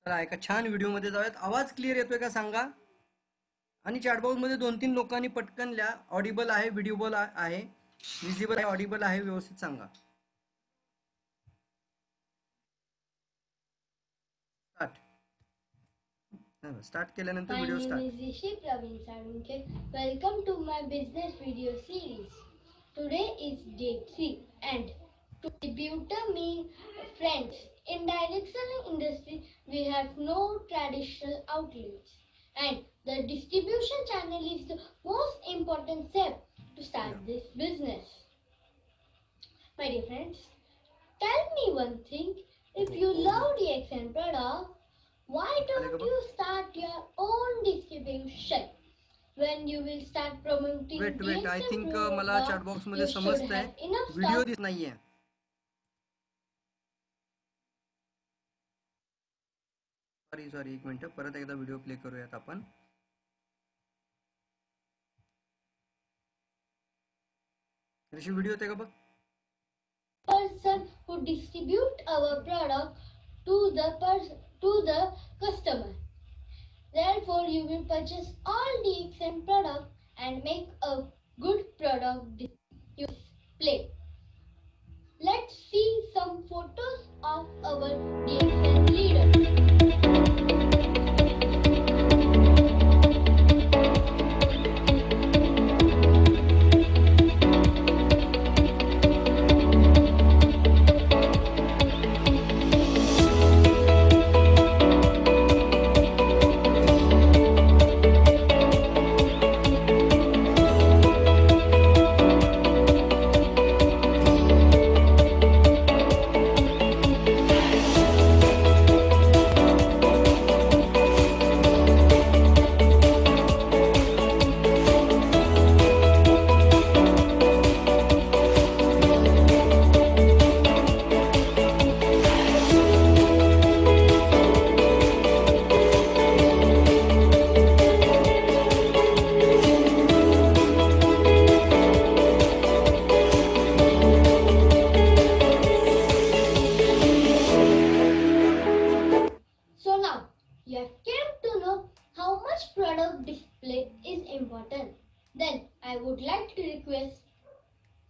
चला एका छान व्हिडिओ मध्ये जाऊयात. आवाज क्लिअर येतोय का सांगा. आणि चॅटबॉक्स मध्ये 2-3 लोकांनी पटकन लिहा, ऑडिबल आहे, व्हिडिओबल आहे, विजिबल आहे, ऑडिबल आहे, व्यवस्थित सांगा. स्टार्ट केल्यानंतर video start. My name is Rishi Praveen Sarunke. Welcome to my business video series. Today is day 3 and to distributor me friends. In direct selling industry we have no traditional outlets and the distribution channel is the most important step to start this business. My dear friends, tell me one thing, if you love DXN product, why don't you start your own distribution? When you will start promoting weight I DXN think मला product, chatbox you मध्ये should समजतंय, have enough video stock. दिसत नाहीये. Sorry एक minute, परत एकदा video play करूयात आपण. ऋषी व्हिडिओ येते का बघ. Person who distribute our product to the customer. Therefore, you will purchase all DXN product and make a good product display. Let's see some photos of our DXN leader. So now you have came to know how much product display is important. Then I would like to request,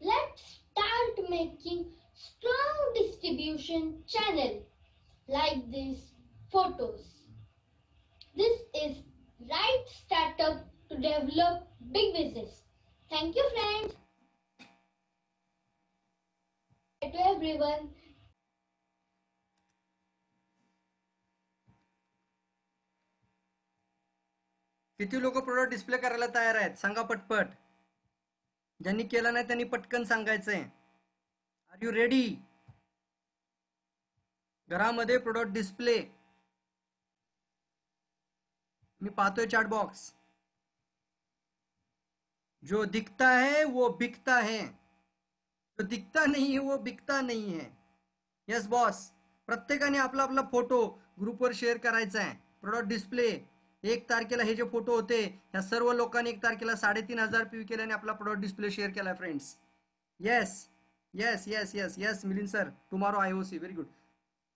let's start making strong distribution channel like these photos. This is right startup to develop big business. Thank you friends. To everyone. किती लोक product display करायला तयार आहेत सांगा पटपट. ज्यांनी केलं नाही त्यांनी पटकन सांगायचंय. Are you ready. घरामध्ये प्रोडक्ट डिस्प्ले. मी पाहतोय चैट बॉक्स. जो दिखता है वो बिकता है, जो दिखता नहीं है वो बिकता नहीं है. Yes boss. प्रत्येकाने आपला आपला फोटो ग्रुपवर शेअर करायचा आहे. प्रोडक्ट डिस्प्ले 1 तारखेला हे जे फोटो होते ह्या सर्व लोकांनी 1 तारखेला 3,500 PV केल्याने आपला प्रोडक्ट डिस्प्ले शेअर केला friends. Yes yes yes yes yes Milind sir, tomorrow IOC. Very good.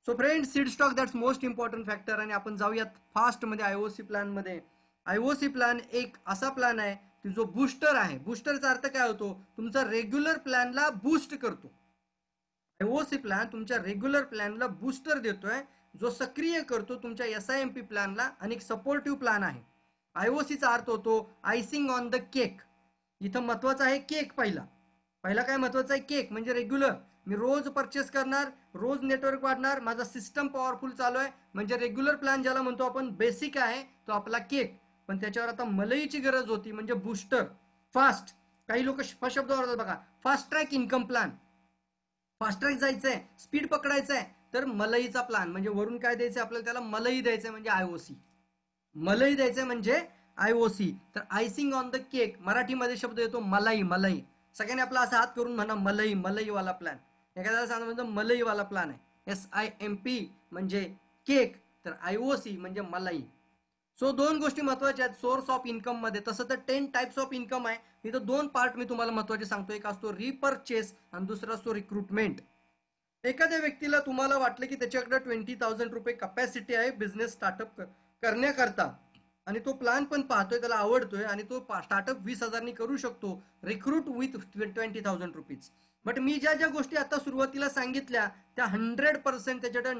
So friends, seed stock that's most important factor. आणि आपण जाऊयात फास्ट मध्ये IOC प्लॅन मध्ये. IOC प्लॅन एक असा प्लॅन आहे की जो बूस्टर आहे. बूस्टरचा अर्थ काय होतो? तुमचा रेग्युलर प्लॅनला बूस्ट करतो. IOC प्लॅन तुमच्या रेग्युलर प्लॅनला बूस्टर देतोय, जो सक्रिय करतो तुमच्या SIMP प्लॅनला. आणि एक सपोर्टिव्ह प्लॅन आहे. IOCचा अर्थ होतो आयसिंग ऑन द केक. इथं महत्वाचा आहे केक. पहिला काय महत्वाचा आहे? केक. म्हणजे रेग्युलर मी रोज परचेस करणार, रोज नेटवर्क वाढणार, माझा सिस्टम पॉवरफुल चालू आहे. म्हणजे रेग्युलर प्लॅन ज्याला म्हणतो आपण बेसिक आहे तो आपला केक. पण त्याच्यावर आता मलईची गरज होती, म्हणजे बूस्टर. फास्ट. काही लोक शब्द वापरतात बघा, fast track income plan. Fast track जायचंय, स्पीड पकडायचंय, तर मलईचा प्लॅन. म्हणजे वरून काय द्यायचंय आपल्याला? त्याला मलई द्यायचंय, म्हणजे IOC. मलई द्यायचंय म्हणजे IOC. तर आयसिंग ऑन द केक मराठीमध्ये शब्द येतो मलाई. मलाई सगळ्यांनी आपला असा हात करून म्हणा मलई. मलईवाला प्लॅन. एखाद्याला सांगा म्हणजे मलईवाला प्लॅन आहे. SIMP म्हणजे केक, तर IOC म्हणजे मलाई. सो दोन गोष्टी महत्वाच्या आहेत सोर्स ऑफ इन्कम मध्ये. तसं तर 10 टाइप्स ऑफ इन्कम आहे. इथं 2 पार्ट मी तुम्हाला महत्वाचे सांगतो. एक असतो रिपर्चेस आणि दुसरा असतो रिक्रुटमेंट. एखाद्या व्यक्तीला तुम्हाला वाटलं की त्याच्याकडे 20,000 रुपये कॅपॅसिटी आहे बिझनेस स्टार्टअप करण्याकरता, आणि तो प्लॅन पण पाहतोय, त्याला आवडतोय, आणि तो स्टार्टअप 20,000 करू शकतो, रिक्रूट विथ 20,000 रुपीज. बट मी ज्या ज्या गोष्टी आता सुरुवातीला सांगितल्या त्या 100% त्याच्याकडे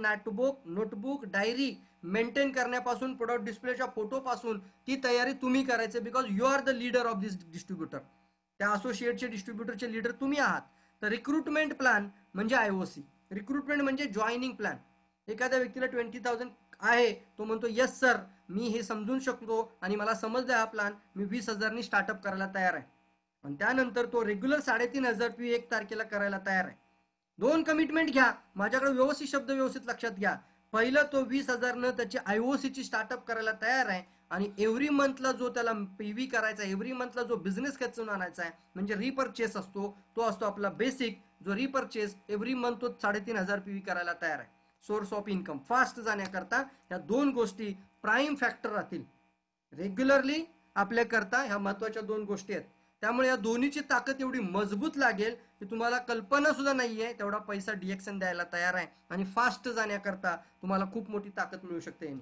नोटबुक डायरी मेंटेन करण्यापासून, प्रोडक्ट डिस्प्लेच्या फोटोपासून ती तयारी तुम्ही करायचं. Because you are the leader of this distributor. त्या असोसिएटचे डिस्ट्रीब्युटरचे लीडर तुम्ही आहात. तर रिक्रुटमेंट प्लॅन म्हणजे IOC. रिक्रुटमेंट म्हणजे जॉईनिंग प्लॅन. एखाद्या व्यक्तीला 20,000 आहे, तो म्हणतो येस सर, मी हे समजून शकतो आणि मला समजलं हा प्लॅन, मी 20,000 स्टार्टअप करायला तयार आहे. आणि त्यानंतर तो रेग्युलर 3,500 PV 1 तारखेला करायला तयार आहे. 2 कमिटमेंट घ्या. माझ्याकडे व्यवस्थित शब्द व्यवस्थित लक्षात घ्या. पहिलं, तो 20,000 न त्याची IOC ची स्टार्टअप करायला तयार आहे. आणि एव्हरी मंथला जो त्याला PV करायचा, एव्हरी मंथला जो बिझनेस खेचून आणायचा आहे, म्हणजे रिपर्चेस असतो, तो असतो आपला बेसिक. जो रिपर्चेस एव्हरी मंथ तो 3,500 PV करायला तयार आहे. सोर्स ऑफ इन्कम फास्ट जाण्याकरता या 2 गोष्टी प्राईम फॅक्टर राहतील. रेग्युलरली आपल्याकरता ह्या महत्वाच्या 2 गोष्टी आहेत. त्यामुळे या दोन्हीची ताकद एवढी मजबूत लागेल की तुम्हाला कल्पना सुद्धा नाहीये तेवढा पैसा डिएक्शन द्यायला तयार आहे. आणि फास्ट जाण्याकरता तुम्हाला खूप मोठी ताकद मिळू शकते.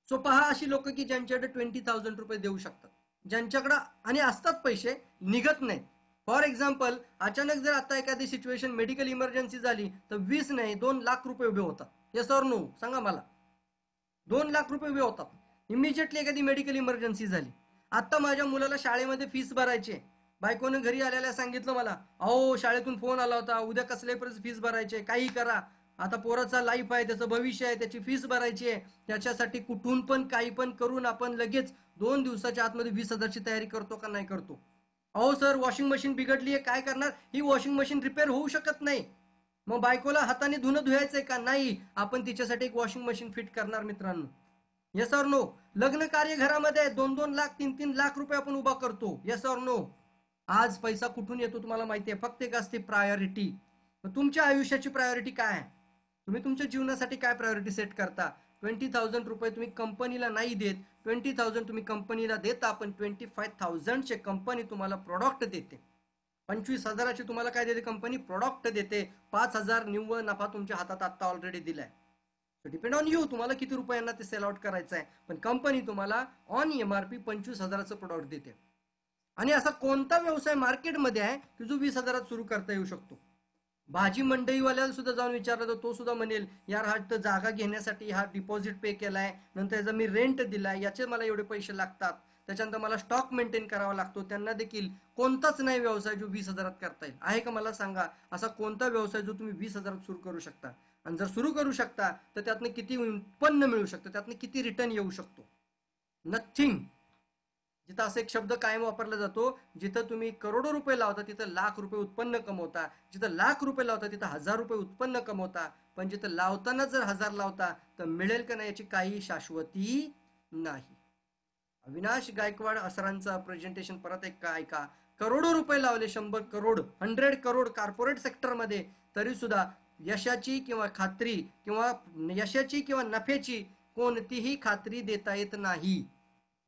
सो पहा, अशी लोक की ज्यांच्याकडे 20,000 रुपये देऊ शकतात, ज्यांच्याकडे आणि असतात पैसे, निघत नाहीत. फॉर एक्झाम्पल, अचानक जर आता एखादी सिच्युएशन मेडिकल इमर्जन्सी झाली तर 20 नाही 2 लाख रुपये उभे होतात. Yes or no? सांगा मला. 2 लाख रुपये उभे होतात. इमिजिएटली एखादी मेडिकल इमर्जन्सी झाली. आता माझ्या मुलाला शाळेमध्ये फीस भरायची आहे. बायकोनं घरी आल्याला सांगितलं मला, अहो शाळेतून फोन आला होता, उद्या कसल्याही फीस भरायची, काही करा. आता पोराचा लाईफ आहे, त्याचं भविष्य आहे, त्याची फीस भरायची आहे. त्याच्यासाठी कुठून पण काही पण करून आपण लगेच 2 दिवसाच्या आतमध्ये 20,000 ची तयारी करतो का नाही करतो? अहो सर, वॉशिंग मशीन बिघडली आहे, काय करणार? ही वॉशिंग मशीन रिपेअर होऊ शकत नाही. मग बायकोला हाताने धुणं धुवायचंय का? नाही. आपण तिच्यासाठी एक वॉशिंग मशीन फिट करणार मित्रांनो. Yes or no? लग्न कार्य घरामध्ये 2-2 लाख 3-3 लाख रुपये आपण उभा करतो. Yes or no? आज पैसा कुठून येतो तुम्हाला माहिती आहे? फक्त एक असते प्रायोरिटी. तुमच्या आयुष्याची प्रायोरिटी काय आहे? तुम्ही तुमच्या जीवनासाठी काय प्रायोरिटी सेट करता? 20,000 रुपये तुम्ही कंपनीला नाही देत, 20,000 तुम्ही कंपनीला देता, पण 25,000 चे कंपनी तुम्हाला प्रोडक्ट देते. 25,000 तुम्हाला काय देते? कंपनी प्रोडक्ट देते. 5,000 निव्वळ नफा तुमच्या हातात आता ऑलरेडी दिलाय. डिपेंड ऑन यू, तुम्हाला किती रुपयांना ते सेल आउट करायचं आहे. पण कंपनी तुम्हाला ऑन MRP 25,000चं प्रोडक्ट देते. आणि असा कोणता व्यवसाय मार्केटमध्ये आहे की जो 20,000 सुरू करता येऊ शकतो? भाजी मंडईवाल्याला सुद्धा जाऊन विचारलं तर तो सुद्धा म्हणेल, यार हा तर जागा घेण्यासाठी हा डिपॉझिट पे केलाय, नंतर याचा मी रेंट दिलाय, याचे मला एवढे पैसे लागतात, त्याच्यानंतर मला स्टॉक मेंटेन करावा लागतो. त्यांना देखील कोणताच नाही व्यवसाय जो 20,000 करता येईल. आहे का? मला सांगा असा कोणता व्यवसाय जो तुम्ही 20,000 सुरू करू शकता? आणि जर सुरू करू शकता तर त्यातनं किती उत्पन्न मिळू शकतं, त्यातनं किती रिटर्न येऊ शकतो? नथिंग. जिथं असा एक शब्द कायम वापरला जातो, जिथं तुम्ही करोडो रुपये लावता तिथं लाख रुपये उत्पन्न कमवता, जिथं लाख रुपये लावता तिथं 1,000 रुपये उत्पन्न कमवता. पण जिथं लावताना जर 1,000 लावता तर मिळेल का नाही याची काही शाश्वती नाही. अविनाश गायकवाड सरांचं प्रेझेंटेशन परत एक ऐका. करोडो रुपये लावले, 100 करोड 100 करोड कॉर्पोरेट सेक्टरमध्ये, तरी सुद्धा यशाची किंवा खात्री किंवा यशाची किंवा नफ्याची कोणतीही खात्री देता येत नाही.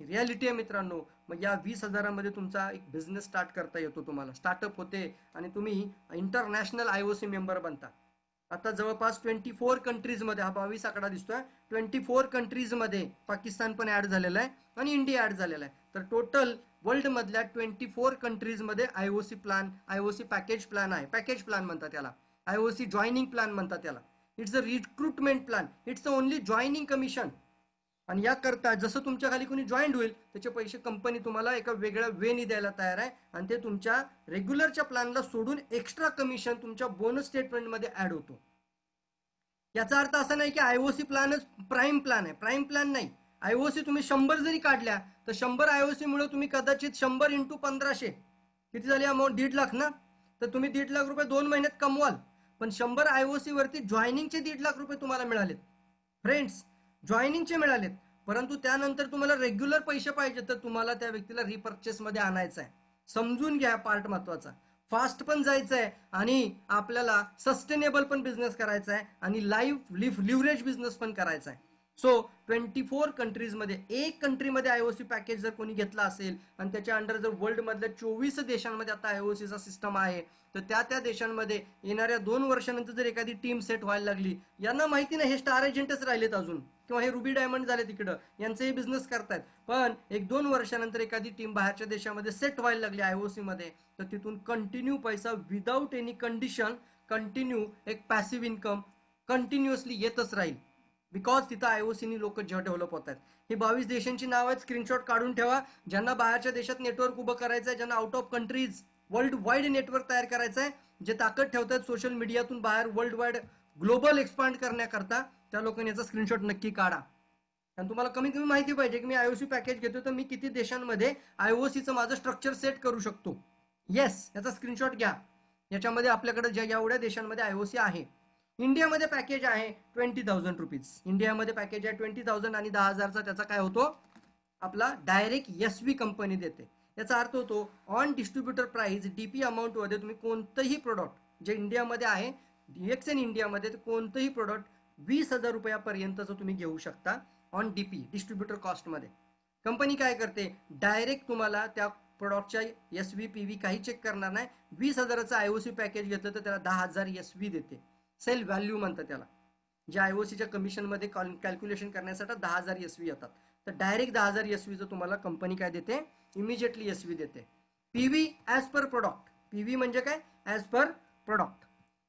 रियालिटी आहे मित्रांनो. मग या 20,000मध्ये तुमचा एक बिझनेस स्टार्ट करता येतो, तुम्हाला स्टार्टअप होते आणि तुम्ही इंटरनॅशनल IOC मेंबर बनता. आता जवळपास 24 कंट्रीजमध्ये, हा 22 आकडा दिसतोय, 24 कंट्रीजमध्ये पाकिस्तान पण ऍड झालेला आहे आणि इंडिया ऍड झालेला आहे. तर टोटल वर्ल्ड मधल्या 24 कंट्रीजमध्ये IOC plan, IOC package plan आहे. पॅकेज प्लॅन म्हणतात त्याला, IOC जॉईनिंग प्लॅन म्हणतात त्याला. It's a recruitment plan, it's a only joining commission. आणि याकरता जसं तुमच्या खाली कोणी जॉईंट होईल त्याचे पैसे कंपनी तुम्हाला एका वेगळ्या वेनी द्यायला तयार आहे, आणि ते तुमच्या रेग्युलरच्या प्लॅनला सोडून एक्स्ट्रा कमिशन तुमच्या बोनस स्टेटमेंटमध्ये ऍड होतो. याचा अर्थ असा नाही की IOC प्लॅनच प्राईम प्लॅन आहे. प्राईम प्लॅन नाही. IOC तुम्ही 100 जरी काढल्या तर 100 IOC मुळे तुम्ही कदाचित 100 × 1500 किती झाली अमाऊंट, 1.5 लाख ना. तर तुम्ही 1.5 लाख रुपये 2 महिन्यात कमवाल. पण 100 IOC वरती जॉईनिंगचे 1.5 लाख रुपये तुम्हाला मिळालेत फ्रेंड्स, जॉईनिंगचे मिळालेत. परंतु त्यानंतर तुम्हाला रेग्युलर पैसे पाहिजे तर तुम्हाला त्या व्यक्तीला रिपर्चेस मध्ये आणायचं आहे. समजून घ्या, पार्ट महत्वाचा. फास्ट पण जायचं आहे आणि आपल्याला सस्टेनेबल पण बिझनेस करायचा आहे आणि लिव्हरेज बिझनेस पण करायचा आहे. सो 24 कंट्रीजमध्ये, एक कंट्रीमध्ये IOC पॅकेज जर कोणी घेतला असेल आणि त्याच्या अंडर जर वर्ल्ड मधल्या 24 देशांमध्ये आता IOCचा सिस्टम आहे, तर त्या देशांमध्ये येणाऱ्या 2 वर्षानंतर जर एखादी टीम सेट व्हायला लागली, यांना माहिती नाही हे स्टार एजंटच राहिलेत अजून, किंवा हे रुबी डायमंड झाले तिकडं, यांचेही बिझनेस करतायत, पण 1-2 वर्षानंतर एखादी टीम बाहेरच्या देशामध्ये सेट व्हायला लागली IOC मध्ये, तर तिथून कंटिन्यू पैसा विदाऊट एनी कंडिशन, कंटिन्यू एक पॅसिव्ह इन्कम कंटिन्युअसली येतच राहील. बिकॉज तिथं IOCनी लोक डेव्हलप होत आहेत. ही 22 देशांची नाव आहेत, स्क्रीनशॉट काढून ठेवा. ज्यांना बाहेरच्या देशात नेटवर्क उभं करायचं आहे, ज्यांना out of countries world wide network तयार करायचं आहे, जे ताकद ठेवतात सोशल मीडियातून बाहेर वर्ल्ड वाईड ग्लोबल एक्सपांड करण्याकरता, त्या लोकांनी याचा स्क्रीनशॉट नक्की काढा. आणि तुम्हाला कमीत कमी माहिती पाहिजे की मी IOC पॅकेज घेतो तर मी किती देशांमध्ये IOCचं माझं स्ट्रक्चर सेट करू शकतो. येस, याचा स्क्रीनशॉट घ्या. याच्यामध्ये आपल्याकडे ज्या एवढ्या देशांमध्ये IOC आहे. इंडियामध्ये पॅकेज आहे 20,000 रुपीज. इंडियामध्ये पॅकेज आहे 20,000 आणि 10,000चा त्याचा काय होतो, आपला डायरेक्ट SV कंपनी देते. याचा अर्थ होतो on distributor price DP amount मध्ये तुम्ही कोणतंही प्रोडक्ट जे इंडियामध्ये आहे, DXN इंडियामध्ये कोणतंही प्रोडक्ट 20,000 रुपयापर्यंतचं तुम्ही घेऊ शकता ऑन DP, डिस्ट्रीब्युटर कॉस्टमध्ये. कंपनी काय करते, डायरेक्ट तुम्हाला त्या प्रोडक्टच्या SV PV काही चेक करणार नाही. 20,000चं IOC पॅकेज घेतलं तर त्याला 10,000 SV देते. सेल व्हॅल्यू म्हणतात त्याला. जे IOCच्या कमिशनमध्ये कॅल्क्युलेशन करण्यासाठी 10,000 SV येतात, तर डायरेक्ट 10,000 SVचं तुम्हाला कंपनी काय देते, इमिजिएटली SV देते. PV as per product. PV म्हणजे काय, ॲज पर प्रोडक्ट.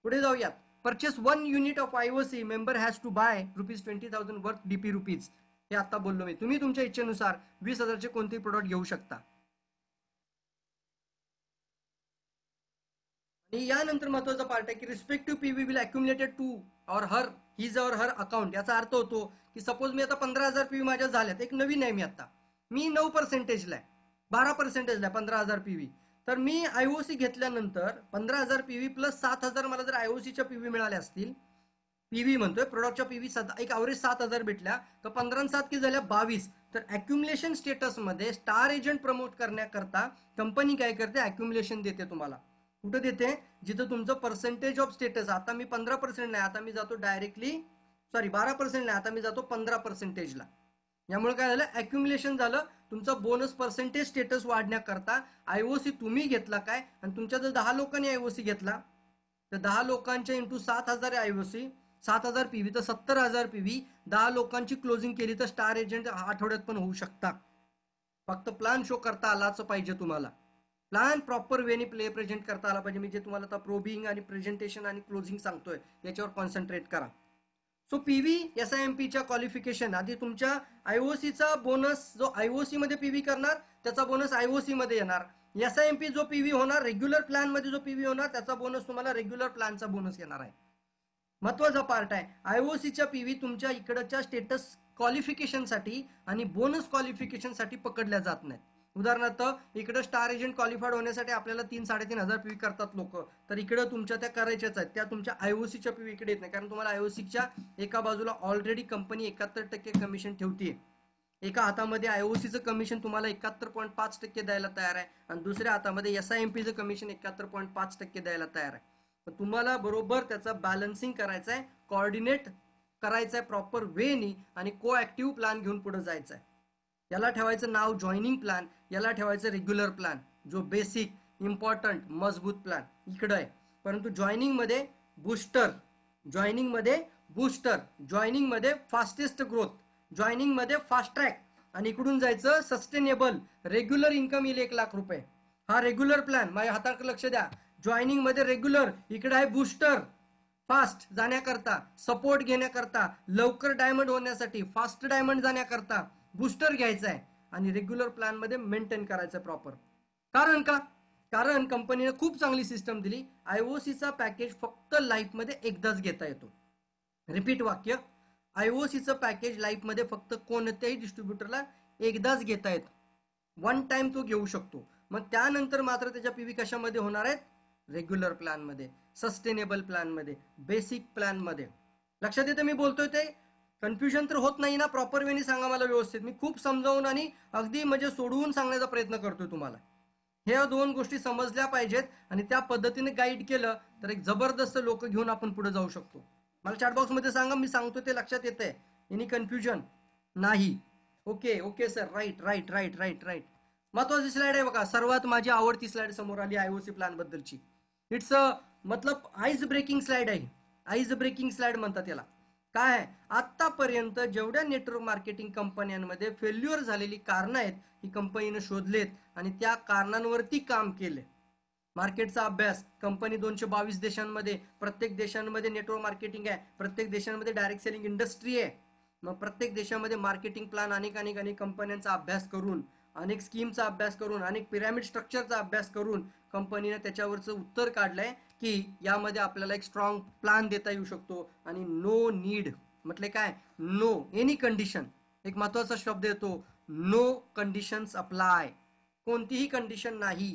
पुढे जाऊयात. Purchase 1 unit of IOC member has to buy ₹20,000 worth DP rupees. हे आता बोललो मी. तुम्ही तुमच्या इच्छेनुसार 20,000चे कोणतेही प्रोडक्ट घेऊ शकता. आणि यानंतर महत्वाचा पार्ट आहे की respective PV will accumulated to और हर हिज और हर अकाउंट. याचा अर्थ होतो की सपोज मी आता 15,000 PV माझ्या झाल्यात, एक नवीन आहे मी आता, मी 9%ला आहे, 12%ला आहे 15,000 PV. तर मी IOC घेतल्यानंतर 15,000 PV प्लस 7,000 मला जर IOCच्या PV मिळाल्या असतील, PV म्हणतोय प्रोडक्टच्या PV एक अवरेज 7,000 भेटल्या, तर 15 आणि 7 किती झाल्या 22. तर अक्युमुलेशन स्टेटसमध्ये स्टार एजंट प्रमोट करण्याकरता कंपनी काय करते, अक्युमुलेशन देते तुम्हाला. कुठं देते, जिथं तुमचं पर्सेंटेज ऑफ स्टेटस, आता मी 15% नाही, आता मी जातो डायरेक्टली, सॉरी 12% नाही, आता मी जातो 15%ला. यामुळे काय झालं, अक्युमुलेशन झालं. तुमचा बोनस पर्सेंटेज स्टेटस वाढण्याकरता IOC तुम्ही घेतला काय, आणि तुमच्या जर 10 लोकांनी IOC घेतला तर 10 लोकांच्या इंटू 7,000 IOC, 7,000 PV तर 70,000 PV. 10 लोकांची क्लोजिंग केली तर स्टार एजंट आठवड्यात पण होऊ शकता. फक्त प्लॅन शो करता आलाच पाहिजे तुम्हाला. प्लॅन प्रॉपर वेने प्रेझेंट करता आला पाहिजे. मी जे तुम्हाला आता प्रोबिंग आणि प्रेझेंटेशन आणि क्लोजिंग सांगतोय याच्यावर कॉन्सन्ट्रेट करा. सो PV SIMPच्या क्वालिफिकेशन आधी तुमच्या IOCचा बोनस, जो IOC मध्ये PV करणार त्याचा बोनस IOC मध्ये येणार. SIMP जो PV होणार, रेग्युलर प्लॅन मध्ये जो PV होणार त्याचा बोनस तुम्हाला रेग्युलर प्लॅनचा बोनस येणार आहे. महत्वाचा पार्ट आहे, IOCच्या PV तुमच्या इकडच्या स्टेटस क्वालिफिकेशनसाठी आणि बोनस क्वालिफिकेशनसाठी पकडल्या जात नाहीत. उदाहरणार्थ इकडे स्टार एजंट क्वालिफाईड होण्यासाठी आपल्याला 3-3.5 PV करतात लोक, तर इकडे तुमच्या त्या करायच्याच आहेत, त्या तुमच्या IOCच्या PV इकडे येत नाही, कारण तुम्हाला IOCच्या एका बाजूला ऑलरेडी कंपनी 71% कमिशन ठेवते. एका हातामध्ये IOCचं कमिशन तुम्हाला 71.5% द्यायला तयार आहे आणि दुसऱ्या हातामध्ये SIMPचं कमिशन 71.5% द्यायला तयार आहे. तर तुम्हाला बरोबर त्याचा बॅलन्सिंग करायचं आहे, कोऑर्डिनेट करायचं आहे प्रॉपर वेनी आणि को ऍक्टिव्ह प्लॅन घेऊन पुढे जायचं आहे. याला ठेवायचं नाव जॉईनिंग प्लॅन, याला ठेवायचं रेग्युलर प्लॅन, जो बेसिक इम्पॉर्टंट मजबूत प्लॅन इकडं आहे. परंतु जॉईनिंगमध्ये बूस्टर, जॉईनिंगमध्ये बूस्टर, जॉईनिंगमध्ये फास्टेस्ट ग्रोथ, जॉईनिंगमध्ये फास्ट ट्रॅक आणि इकडून जायचं सस्टेनेबल रेग्युलर इन्कम येईल 1,00,000 रुपये. हा रेग्युलर प्लॅन, माझ्या हाताकडे लक्ष द्या. जॉईनिंग मध्ये रेग्युलर, इकडे आहे बूस्टर फास्ट जाण्याकरता, सपोर्ट घेण्याकरता, लवकर डायमंड होण्यासाठी, फास्ट डायमंड जाण्याकरता बूस्टर घ्यायचा आहे आणि रेग्युलर प्लॅन मध्ये मेंटेन करायचं प्रॉपर. कारण का? कारण कंपनीने खूप चांगली सिस्टम दिली. आयओसीचा पॅकेज फक्त लाईफ मध्ये एकदाच घेता येतो. रिपीट वाक्य, आयओसीचं पॅकेज लाईफ मध्ये फक्त कोणत्याही डिस्ट्रीब्युटरला एकदाच घेता येतं. वन टाइम तो घेऊ शकतो. मग त्यानंतर मात्र त्याच्या पीव्ही कशामध्ये होणार आहेत? रेग्युलर प्लॅन मध्ये, सस्टेनेबल प्लॅन मध्ये, बेसिक प्लॅन मध्ये. लक्षात येतं मी बोलतोय ते? कन्फ्युजन तर होत नाही ना? प्रॉपर वेनी सांगा मला व्यवस्थित. मी खूप समजावून आणि अगदी म्हणजे सोडवून सांगण्याचा प्रयत्न करतोय तुम्हाला. ह्या दोन गोष्टी समजल्या पाहिजेत आणि त्या पद्धतीने गाईड केलं तर एक जबरदस्त लोक घेऊन आपण पुढे जाऊ शकतो. मला चॅटबॉक्स मध्ये सांगा, मी सांगतो ते लक्षात येतंय? एनी कन्फ्युजन नाही? Okay okay sir, right right right right right. महत्वाची स्लाइड आहे बघा, सर्वात माझी आवडती स्लाइड समोर आली आयओसी प्लॅन बद्दलची. इट्स अ मतलब आईज ब्रेकिंग स्लाइड आहे. आईज ब्रेकिंग स्लाइड म्हणतात याला. काय आहे? आतापर्यंत जेवढ्या नेटवर्क मार्केटिंग कंपन्यांमध्ये फेल्युअर झालेली कारणं आहेत ही कंपनीने शोधलेत आणि त्या कारणांवरती काम केले. मार्केटचा अभ्यास, कंपनी 222 देशांमध्ये, प्रत्येक देशांमध्ये नेटवर्क मार्केटिंग आहे, प्रत्येक देशांमध्ये डायरेक्ट सेलिंग इंडस्ट्री आहे. मग प्रत्येक देशामध्ये मार्केटिंग प्लॅन अनेक अनेक अनेक कंपन्यांचा अभ्यास करून, अनेक स्कीमचा अभ्यास करून, अनेक पिरॅमिड स्ट्रक्चरचा अभ्यास करून कंपनीने त्याच्यावरचं उत्तर काढलंय की यामध्ये आपल्याला एक स्ट्रॉंग प्लॅन देता येऊ शकतो. आणि नो नीड म्हटले काय? No any condition. एक महत्वाचा शब्द येतो, नो कंडिशन्स अप्लाय. कोणतीही कंडिशन नाही.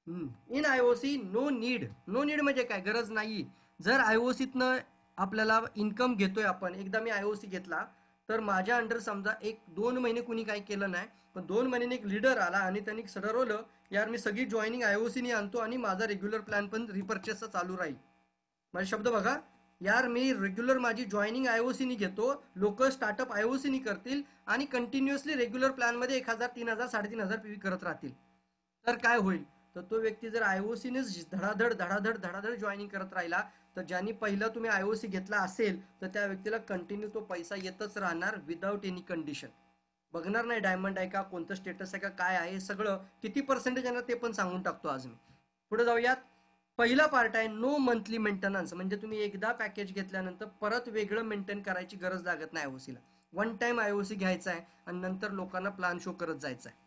In IOC no need. No need म्हणजे काय? गरज नाही. जर आयओसीतनं आपल्याला इन्कम घेतोय आपण, एकदा मी आयओसी घेतला तर माझ्या अंडर समजा 1-2 महिने कुणी काही केलं नाही, पण 2 महिन्याने एक लीडर आला आणि त्यांनी ठरवलं यार मी सगळी जॉईनिंग आयओसीने आणतो आणि माझा रेग्युलर प्लॅन पण रिपर्चेसचा चालू राहील. माझे शब्द बघा, यार मी रेग्युलर माझी जॉईनिंग आयओसीनी घेतो, लोक स्टार्टअप आयओसीनी करतील आणि कंटिन्युअसली रेग्युलर प्लॅन मध्ये 1,000, 3,000, 3,500 पीव्ही करत राहतील. तर काय होईल? तर तो व्यक्ती जर आयओसीनेच धडाधड धडाधड धडाधड जॉईनिंग करत राहिला तर ज्यांनी पहिला तुम्ही आयओसी घेतला असेल तर त्या व्यक्तीला कंटिन्यू तो पैसा येतच राहणार विदाउट एनी कंडिशन. बघणार नाही डायमंड आहे का, कोणतं स्टेटस आहे का, काय आहे, सगळं किती पर्सेंटेज येणार ते पण सांगून टाकतो आज मी. पुढे जाऊयात. पहिला पार्ट आहे नो मंथली मेंटेनन्स. म्हणजे तुम्ही एकदा पॅकेज घेतल्यानंतर परत वेगळं मेंटेन करायची गरज लागत नाही आयओसीला. वन टाइम आयओसी घ्यायचा आहे आणि नंतर लोकांना प्लॅन शो करत जायचा आहे.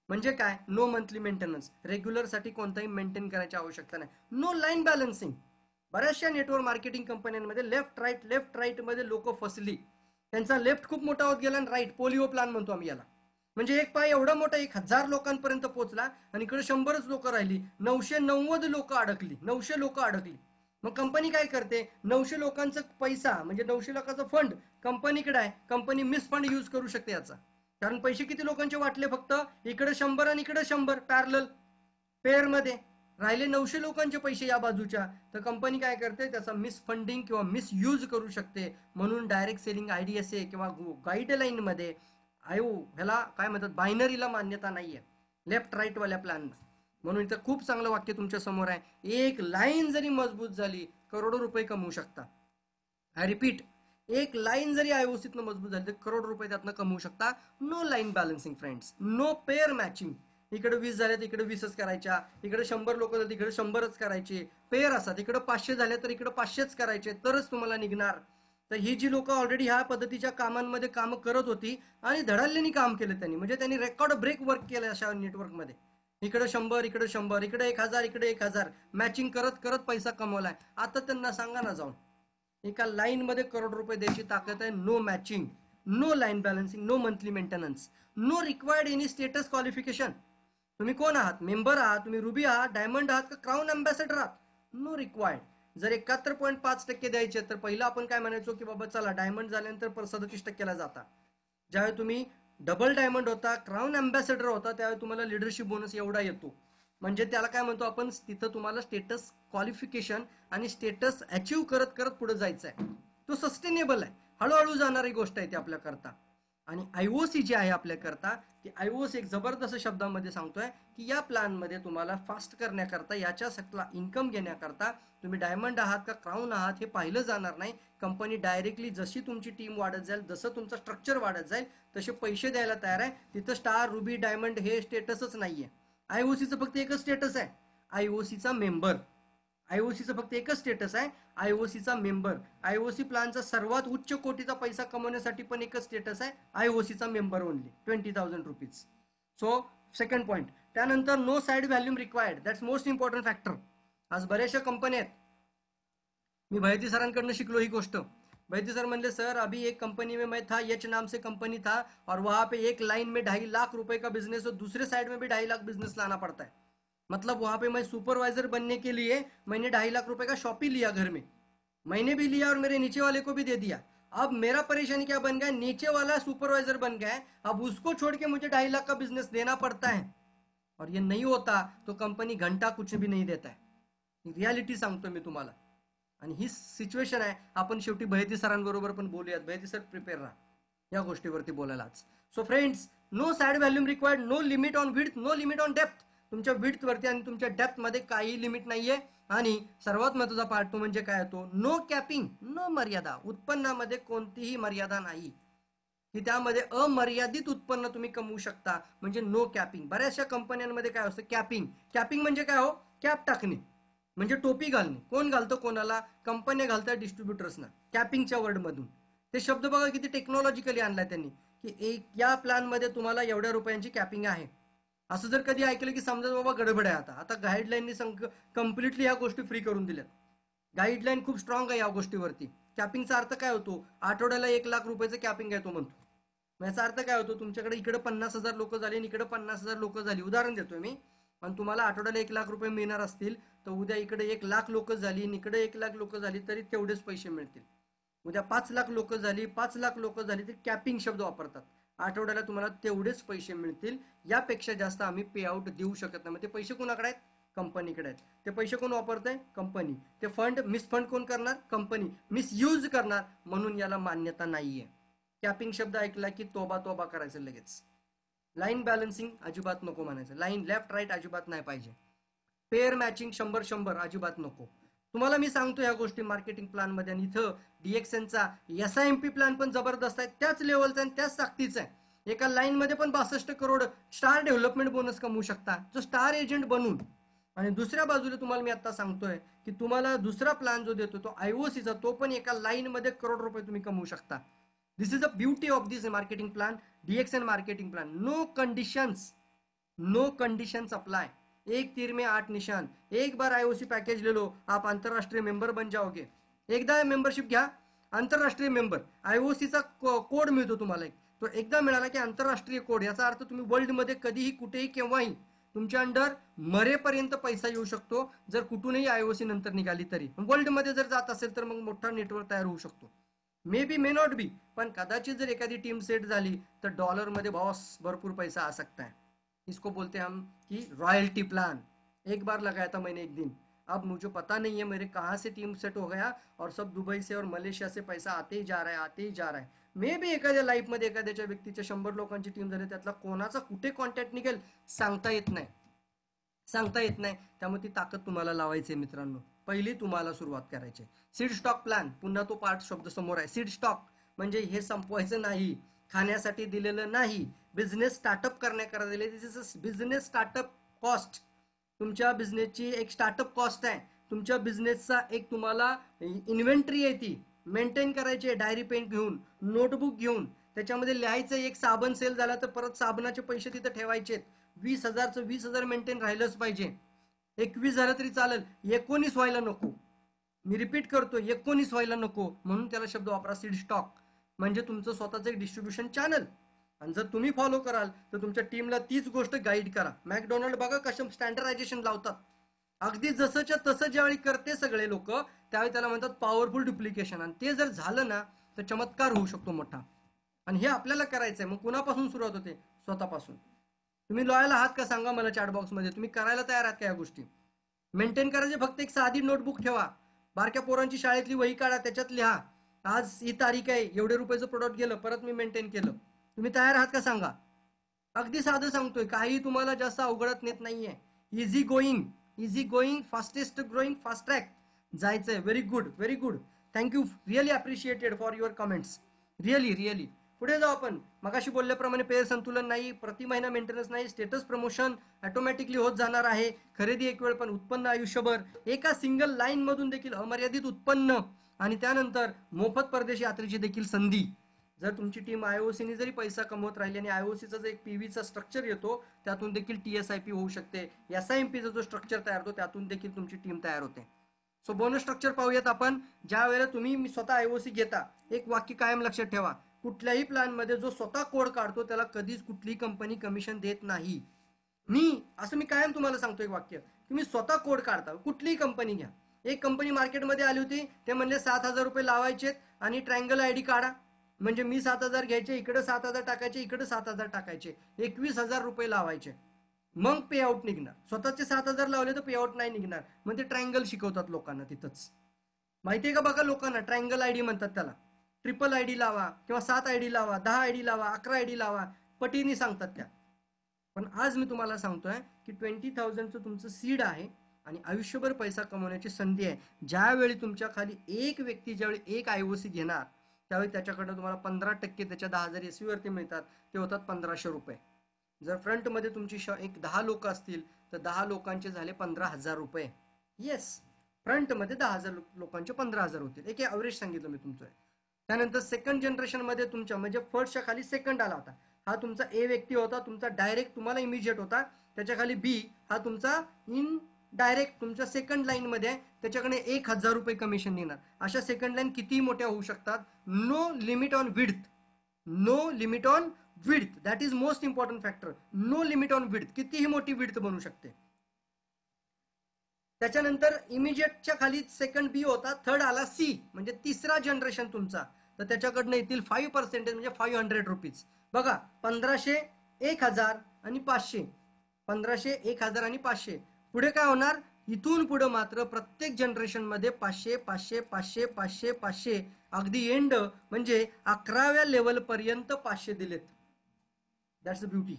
म्हणजे काय? No monthly maintenance. रेग्युलर साठी कोणताही मेंटेन करायची आवश्यकता नाही. No line balancing. बऱ्याचशा नेटवर्क मार्केटिंग कंपन्यांमध्ये लेफ्ट राईट मध्ये लोक फसली. त्यांचा लेफ्ट खूप मोठा होत गेला आणि राईट, पोलिओ प्लॅन म्हणतो आम्ही याला. म्हणजे एक पाय एवढा मोठा 1,000 लोकांपर्यंत पोहोचला आणि इकडे 100च लोक राहिली, 990 लोक अडकली, 900 लोक अडकली. मग कंपनी काय करते? 900 लोकांचा पैसा म्हणजे 900 लाखाचा फंड कंपनीकडे आहे, कंपनी मिस फंड यूज करू शकते याचा. कारण पैसे किती लोकांचे वाटले? फक्त इकडे 100 आणि इकडे 100 पॅरलल पेअर मध्ये राहिले 900 लोकांचे पैसे या बाजूच्या. तर कंपनी काय करते? त्याचा मिस फंडिंग किंवा मिस यूज करू शकते. म्हणून डायरेक्ट सेलिंग आयडीएसए किंवा गाईडलाईन मध्ये ह्याला काय म्हणतात, बायनरीला मान्यता नाहीये लेफ्ट राईट वाल्या प्लॅन. म्हणून इथं खूप चांगलं वाक्य तुमच्या समोर आहे, एक लाईन जरी मजबूत झाली करोडो रुपये कमवू शकता. आय रिपीट, एक लाईन जरी आयओसीतनं मजबूत झाली तर करोड रुपये त्यातनं कमवू शकता. No line balancing friends, no pair matching. इकडे 20 झाले तर इकडे 20च करायच्या, इकडे 100 लोक झाले इकडे 100च करायचे. पेअर असतात, इकडे 500 झाले तर इकडे 500च करायचे, तरच तुम्हाला निघणार. तर ही जी लोक ऑलरेडी ह्या पद्धतीच्या कामांमध्ये काम करत होती आणि धडाल्यांनी काम केलं त्यांनी, म्हणजे त्यांनी रेकॉर्ड ब्रेक वर्क केलं अशा नेटवर्कमध्ये. इकडे 100 इकडे 100 इकडे 1,000 इकडे 1,000 मॅचिंग करत करत पैसा कमवलाय. आता त्यांना सांगा ना जाऊन, एका लाईन मध्ये करोड रुपये द्यायची ताकद आहे. No matching, no line balancing, no monthly maintenance, no required any status qualification. तुम्ही कोण आहात? मेंबर आहात, तुम्ही रुबी आहात, डायमंड आहात का क्राऊन अँबॅसेडर आहात? No required. जर 71.5% द्यायचे तर पहिला आपण काय म्हणायचो की बाबा चला डायमंड झाल्यानंतर 37%ला जाता. ज्यावेळी तुम्ही डबल डायमंड होता, क्राऊन अँबॅसेडर होता, त्यावेळी तुम्हाला लिडरशिप बोनस एवढा येतो. म्हणजे त्याला काय म्हणतो आपण, तिथं तुम्हाला स्टेटस क्वालिफिकेशन आणि स्टेटस अचीव करत करत पुढे जायचं आहे. तो सस्टेनेबल आहे, हळूहळू जाणारी गोष्ट आहे ती आपल्याकरता. आणि आयओसी जी आहे आपल्याकरता, ती आयओसी एक जबरदस्त शब्दामध्ये सांगतोय की या प्लॅनमध्ये तुम्हाला फास्ट करण्याकरता, याच्या इन्कम घेण्याकरता तुम्ही डायमंड आहात का क्राऊन आहात हे पाहिलं जाणार नाही. कंपनी डायरेक्टली जशी तुमची टीम वाढत जाईल, जसं तुमचं स्ट्रक्चर वाढत जाईल, तसे पैसे द्यायला तयार आहे. तिथं स्टार, रुबी, डायमंड हे स्टेटसच नाहीये. आयओसीचं फक्त एकच स्टेटस आहे, आयओसीचा मेंबर. आयओसीचं फक्त एकच स्टेटस आहे, आयओसीचा मेंबर. आयओसी प्लॅनचा सर्वात उच्च कोटीचा पैसा कमवण्यासाठी पण एकच स्टेटस आहे, आयओसीचा member only, 20,000 rupees. So second point. त्यानंतर no side volume required, that's most important factor. आज बऱ्याचशा कंपन्या आहेत, मी भैती सरांकडनं शिकलो ही गोष्ट. भैती सर म्हणले सर अभी एक कंपनी में मैं था, एच नाम से कंपनी था, और वहां पे एक लाइन में 2.5 लाख रुपए का बिजनेस और दूसरे साइड में भी 2.5 लाख बिजनेस लाना पड़ता है. मतलब वहां पे मैं सुपरवाइजर बनने के लिए मैंने 2.5 लाख रुपए का शॉप ही लिया घर में, मैंने भी लिया और मेरे नीचे वाले को भी दे दिया. अब मेरा परेशानी क्या बन गया, नीचे वाला सुपरवाइजर बन गया है, अब उसको छोड़ के मुझे 2.5 लाख का बिजनेस देना पड़ता है. और ये नहीं होता तो कंपनी घंटा कुछ भी नहीं देता है. रियालिटी सांगतो मी तुम्हाला. आणि ही सिच्युएशन आहे. आपण शेवटी भैती सरांबरोबर पण बोलूयात. भैती सर प्रिपेअर राहा या गोष्टीवरती बोलायलाच. So friends, no side volume required, no limit on width, no limit on depth. तुमच्या विड्थ वरती आणि तुमच्या डेप्थ मध्ये काही लिमिट नाहीये. आणि सर्वात महत्वाचा पार्ट तो म्हणजे काय होतो, नो कॅपिंग, नो मर्यादा. उत्पन्नामध्ये कोणतीही मर्यादा नाही, की त्यामध्ये अमर्यादित उत्पन्न तुम्ही कमवू शकता, म्हणजे नो कॅपिंग. बऱ्याचशा कंपन्यांमध्ये काय असतं, कॅपिंग. कॅपिंग म्हणजे काय हो, कॅप टाकणे, म्हणजे टोपी घालणे. कोण घालतं कोणाला, कंपन्या घालतात डिस्ट्रीब्युटर्सना, कॅपिंगच्या वर्डमधून. ते शब्द बघा किती टेक्नॉलॉजिकली आणलाय त्यांनी, की एक या प्लॅन मध्ये तुम्हाला एवढ्या रुपयांची कॅपिंग आहे. असं जर कधी ऐकलं की समजा बाबा गडबड आहे, आता गाईडलाईननी कम्प्लिटली ह्या गोष्टी फ्री करून दिल्यात. गाईडलाईन खूप स्ट्रॉंग आहे या गोष्टीवरती. कॅपिंगचा अर्थ काय होतो, आठवड्याला 1 लाख रुपयाचं कॅपिंग आहे तो म्हणतो. याचा अर्थ काय होतो, तुमच्याकडे इकडे 50,000 लोक झाली आणि इकडे 50,000 लोक झाली, उदाहरण देतोय मी, पण तुम्हाला आठवड्याला 1 लाख रुपये मिळणार असतील, तर उद्या इकडे 1 लाख लोक झाली आणि इकडे 1 लाख लोक झाली तरी तेवढेच पैसे मिळतील. उद्या 5 लाख लोक झाली, 5 लाख लोक झाली, ते कॅपिंग शब्द वापरतात. आठवड्याला तुम्हाला तेवढेच पैसे मिळतील, यापेक्षा जास्त आम्ही पे आउट देऊ शकत नाही. मग ते पैसे कोणाकडे आहेत, कंपनीकडे आहेत. ते पैसे कोण वापरतंय, कंपनी. ते फंड मिसफंड कोण करणार, कंपनी. मिसयूज करणार, म्हणून याला मान्यता नाहीये. कॅपिंग शब्द ऐकला की तोबा तोबा करायचं लगेच. लाईन बॅलन्सिंग अजिबात नको म्हणायचं, लाईन लेफ्ट राईट अजिबात नाही पाहिजे. पेअर मॅचिंग 100-100 अजिबात नको. तुम्हाला मी सांगतो या गोष्टी मार्केटिंग प्लॅन मध्ये. आणि इथं डीएक्सएनचा SIMP प्लॅन पण जबरदस्त आहे, त्याच लेवलचा आणि त्याच ताकदीचा आहे. एका लाईन मध्ये पण 62 करोड स्टार डेव्हलपमेंट बोनस कमवू शकता, जो स्टार एजंट बनून. आणि दुसऱ्या बाजूला तुम्हाला मी आता सांगतोय की तुम्हाला दुसरा प्लॅन जो देतो तो आयओसीचा, तो पण एका लाईन मध्ये करोड रुपये तुम्ही कमवू शकता. This is the beauty of this marketing plan, DXN marketing plan. No conditions, no conditions apply. एक तीर में 8 निशान. एक बार आईओसी पैकेज ले लो, आप अंतरराष्ट्रीय मेंबर बन जाओगे. एकदा मेंबरशिप घ्या, आंतरराष्ट्रीय मेंबर. आयओसीचा कोड मिळतो तुम्हाला एक, तो एकदा मिळाला की आंतरराष्ट्रीय कोड, याचा अर्थ तुम्ही वर्ल्ड मध्ये कधीही कुठेही केव्हाही तुमच्या अंडर मरेपर्यंत पैसा येऊ शकतो, जर कुठूनही आयओसी नंतर निघाली तरी. वर्ल्ड मध्ये जर जात असेल तर मग मोठा नेटवर्क तयार होऊ शकतो. May be may not be, पण कदाचित जर एखादी टीम सेट झाली तर डॉलर मध्ये बॉस भरपूर पैसा आ सकता है. इसको बोलते हैं हम कि रॉयल्टी प्लान. एक बार लगाया था मैंने एक दिन, अब मुझे पता नहीं है मेरे कहाँ से टीम सेट हो गया और सब दुबई से और मलेशिया से पैसा आते ही जा रहा है, आते ही जा रहा है. मे बी एखाद्या लाईफ मध्ये एखाद्याच्या व्यक्तीच्या 100 लोकांची टीम झाली, त्यातला कोणाचा कुठे कॉन्टॅक्ट निघेल सांगता येत नाही, सांगता येत नाही. त्यामुळे ती ताकद तुम्हाला लावायची मित्रांनो. पहिली तुम्हाला सुरुवात करायची. सीड स्टॉक प्लॅन, पुन्हा तो पार्ट शब्द समोर आहे. सीड स्टॉक म्हणजे हे संपवायचं नाही, खाण्यासाठी दिलेलं नाही, बिझनेस स्टार्टअप करण्याकरता दिले. This is a business startup cost. तुमच्या बिझनेसची एक स्टार्टअप कॉस्ट आहे. तुमच्या बिझनेसचा एक तुम्हाला इन्व्हेंटरी आहे, ती मेंटेन करायची आहे. डायरी पेन घेऊन, नोटबुक घेऊन, त्याच्यामध्ये लिहायचं. एक साबण सेल झाला तर परत साबणाचे पैसे तिथे ठेवायचे. 20,000चं 20,000 मेंटेन राहिलंच पाहिजे. 21 झालं तरी चालेल, 19 व्हायला नको. मी रिपीट करतो, 19 व्हायला नको, म्हणून त्याला शब्द वापरा सीड स्टॉक. म्हणजे तुमचं स्वतःचं एक डिस्ट्रीब्युशन चॅनल. आणि जर तुम्ही फॉलो कराल तर तुमच्या टीमला तीच गोष्ट गाईड करा. मॅकडोनाल्ड बघा कशा स्टँडर्डायझेशन लावतात, अगदी जसंच्या तसं ज्यावेळी करते सगळे लोक, त्यावेळी त्याला म्हणतात पॉवरफुल डुप्लिकेशन. आणि ते जर झालं ना तर चमत्कार होऊ शकतो मोठा. आणि हे आपल्याला करायचंय. मग कुणापासून सुरुवात होते, स्वतःपासून. तुम्ही लॉयल आहात का सांगा मला चॅट बॉक्समध्ये. तुम्ही करायला तयार आहात का या गोष्टी? मेंटेन करायचे फक्त एक साधी नोटबुक ठेवा, बारक्या पोरांची शाळेतली वही काढा, त्याच्यात लिहा आज ही तारीख आहे, एवढे रुपयाचं प्रोडक्ट गेलं, परत मी मेंटेन केलं. तुम्ही तयार आहात का सांगा? अगदी साधं सांगतोय, काही तुम्हाला जास्त अवघडत नेत नाहीये. Easy going fastest growing fast track जायचंय. Very good, very good. Thank you, really appreciated for your comments. Really. पुढे जाऊ आपण. मगाशी बोलल्याप्रमाणे पेय संतुलन नाही, प्रति महिना मेंटेनन्स नाही, स्टेटस प्रमोशन ऑटोमॅटिकली होत जाणार आहे. खरेदी एक वेळ पण उत्पन्न आयुष्यभर, एका सिंगल लाईन मधून देखील अमर्यादित उत्पन्न, आणि त्यानंतर मोफत परदेशी यात्रेची देखील संधी. जर तुमची टीम आयओसीने जरी पैसा कमवत राहिली आणि आयओसीचा जो एक पीव्हीचा स्ट्रक्चर येतो त्यातून देखील टीएसआयपी होऊ शकते. एसआयएमपीचा जो स्ट्रक्चर तयार होतो त्यातून देखील तुमची टीम तयार होते. सो बोनस स्ट्रक्चर पाहूयात आपण. ज्या वेळेला तुम्ही स्वतः आयओसी घेता, एक वाक्य कायम लक्षात ठेवा, कुठल्याही प्लॅन मध्ये जो स्वतः कोड काढतो त्याला कधीच कुठलीही कंपनी कमिशन देत नाही. मी कायम तुम्हाला सांगतो एक वाक्य, तुम्ही स्वतः कोड काढता, कुठलीही कंपनी घ्या. एक कंपनी मार्केटमध्ये आली होती, ते म्हणले 7,000 रुपये लावायचे आणि ट्रायंगल आयडी काढा. म्हणजे मी 7,000 घ्यायचे, इकडे 7,000 टाकायचे, इकडे 7,000 टाकायचे, 21,000 रुपये लावायचे, मग पे आउट निघणार. स्वतःचे 7,000 लावले तर पे आउट नाही निघणार. मग ते ट्रायंगल शिकवतात लोकांना तिथंच. माहितीये का बघा लोकांना, ट्रायंगल आयडी म्हणतात त्याला. ट्रिपल आयडी लावा किंवा 7 आयडी लावा, 10 आयडी लावा, 11 आयडी लावा, पटीने सांगतात त्या. पण आज मी तुम्हाला सांगतोय की 20,000चं तुमचं सीड आहे आणि आयुष्यभर पैसा कमवण्याची संधी आहे. ज्यावेळी तुमच्या खाली एक व्यक्ती ज्यावेळी एक आयओसी घेणार त्यावेळी त्याच्याकडनं तुम्हाला 15% त्याच्या 10,000 एसवी वरती मिळतात, ते होतात 1,500 रुपये. जर फ्रंटमध्ये तुमची एक 10 लोक असतील तर 10 लोकांचे झाले 15,000 रुपये. येस, फ्रंटमध्ये 10,000 लोकांचे 15,000 होतील. एक ॲव्हरेज सांगितलं मी तुमचं. त्यानंतर सेकंड जनरेशन मध्ये तुमच्या म्हणजे फर्स्टच्या खाली सेकंड आला होता, हा तुमचा ए व्यक्ती होता, तुमचा डायरेक्ट तुम्हाला इमिजिएट होता. त्याच्या खाली बी हा तुमचा इन डायरेक्ट तुमच्या सेकंड लाईन मध्ये आहे, त्याच्याकडे 1,000 रुपये कमिशन देणार. अशा सेकंड लाईन कितीही मोठ्या होऊ शकतात. No limit on width, no limit on width, that is most important factor. No limit on width, कितीही मोठी विड्थ बनू शकते. त्याच्यानंतर इमिजिएटच्या खाली सेकंड बी होता, थर्ड आला सी म्हणजे तिसरा जनरेशन तुमचा, तर त्याच्याकडनं येतील 5% म्हणजे 500 रुपीज. बघा 1,500, 1,000 आणि 500, 1,500, 1,000 आणि 500. पुढे काय होणार, इथून पुढे मात्र प्रत्येक जनरेशन मध्ये 500, 500, 500, 500, 500, अगदी एंड म्हणजे 11व्या लेवल पर्यंत 500 दिलेत. That's the beauty.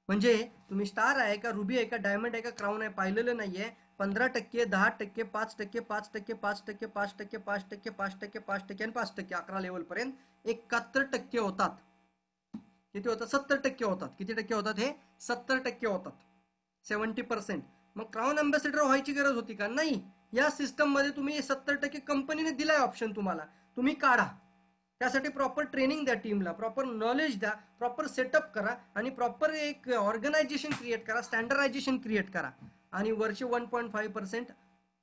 म्हणजे तुम्ही स्टार आहे का, रुबी आहे का, डायमंड आहे का, क्राऊन आहे पाहिलेलं नाहीये. 15%, 10%, 5%, 5%, 5%, 5%, 5%, 5%, 5% आणि 5%, 11 लेवल पर्यंत 71% होतात. किती होतात, 70% होतात. किती टक्के होतात हे, 70% होतात, 70%. मग क्राऊन अँबॅसेडर व्हायची गरज होती का, नाही. या सिस्टम मध्ये तुम्ही 70% कंपनीने दिलाय ऑप्शन तुम्हाला, तुम्ही काढा. त्यासाठी प्रॉपर ट्रेनिंग द्या टीमला, प्रॉपर नॉलेज द्या, प्रॉपर सेटअप करा आणि प्रॉपर एक ऑर्गनायझेशन क्रिएट करा, स्टँडर्डायझेशन क्रिएट करा आणि वरचे 1.5%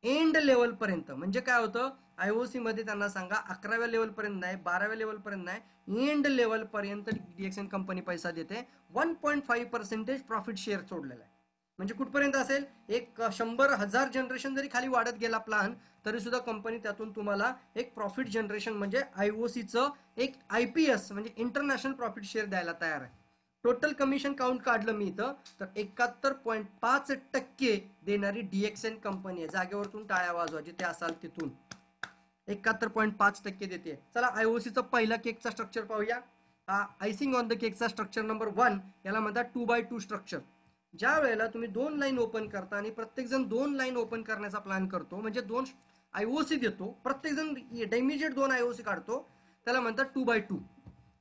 एंड लेवल पर्यंत. म्हणजे काय होतं, आयओसी मध्ये त्यांना सांगा 11व्या लेवल पर्यंत नाही, 12व्या लेवल पर्यंत नाही, एंड लेवल पर्यंत डीएक्सएन कंपनी पैसा देते. 1.5% प्रॉफिट शेअर सोडलेला आहे. म्हणजे कुठपर्यंत असेल, एक 100,000 जनरेशन जरी खाली वाढत गेला प्लान तरी सुद्धा कंपनी त्यातून तुम्हाला एक प्रॉफिट जनरेशन म्हणजे आयओसीचं एक आयपीएस म्हणजे इंटरनॅशनल प्रॉफिट शेअर द्यायला तयार आहे. टोटल कमिशन काउंट काढलं मी इथं तर 71.5% देणारी डीएक्सएन कंपनी आहे. जागेवरतून टाळ्या वाजवा जिथे असाल तिथून. 71.5% देते. चला आयओसीचा पहिला केकचा स्ट्रक्चर पाहूया. आयसिंग ऑन द केकचा स्ट्रक्चर नंबर 1 याला म्हणतात 2x2 स्ट्रक्चर. ज्या वेळेला तुम्ही 2 लाईन ओपन करता आणि प्रत्येक जण 2 लाईन ओपन करण्याचा प्लॅन करतो, म्हणजे 2 आयओसी देतो, प्रत्येक जण इमिजिएट 2 आयओसी काढतो, त्याला म्हणतात 2x2.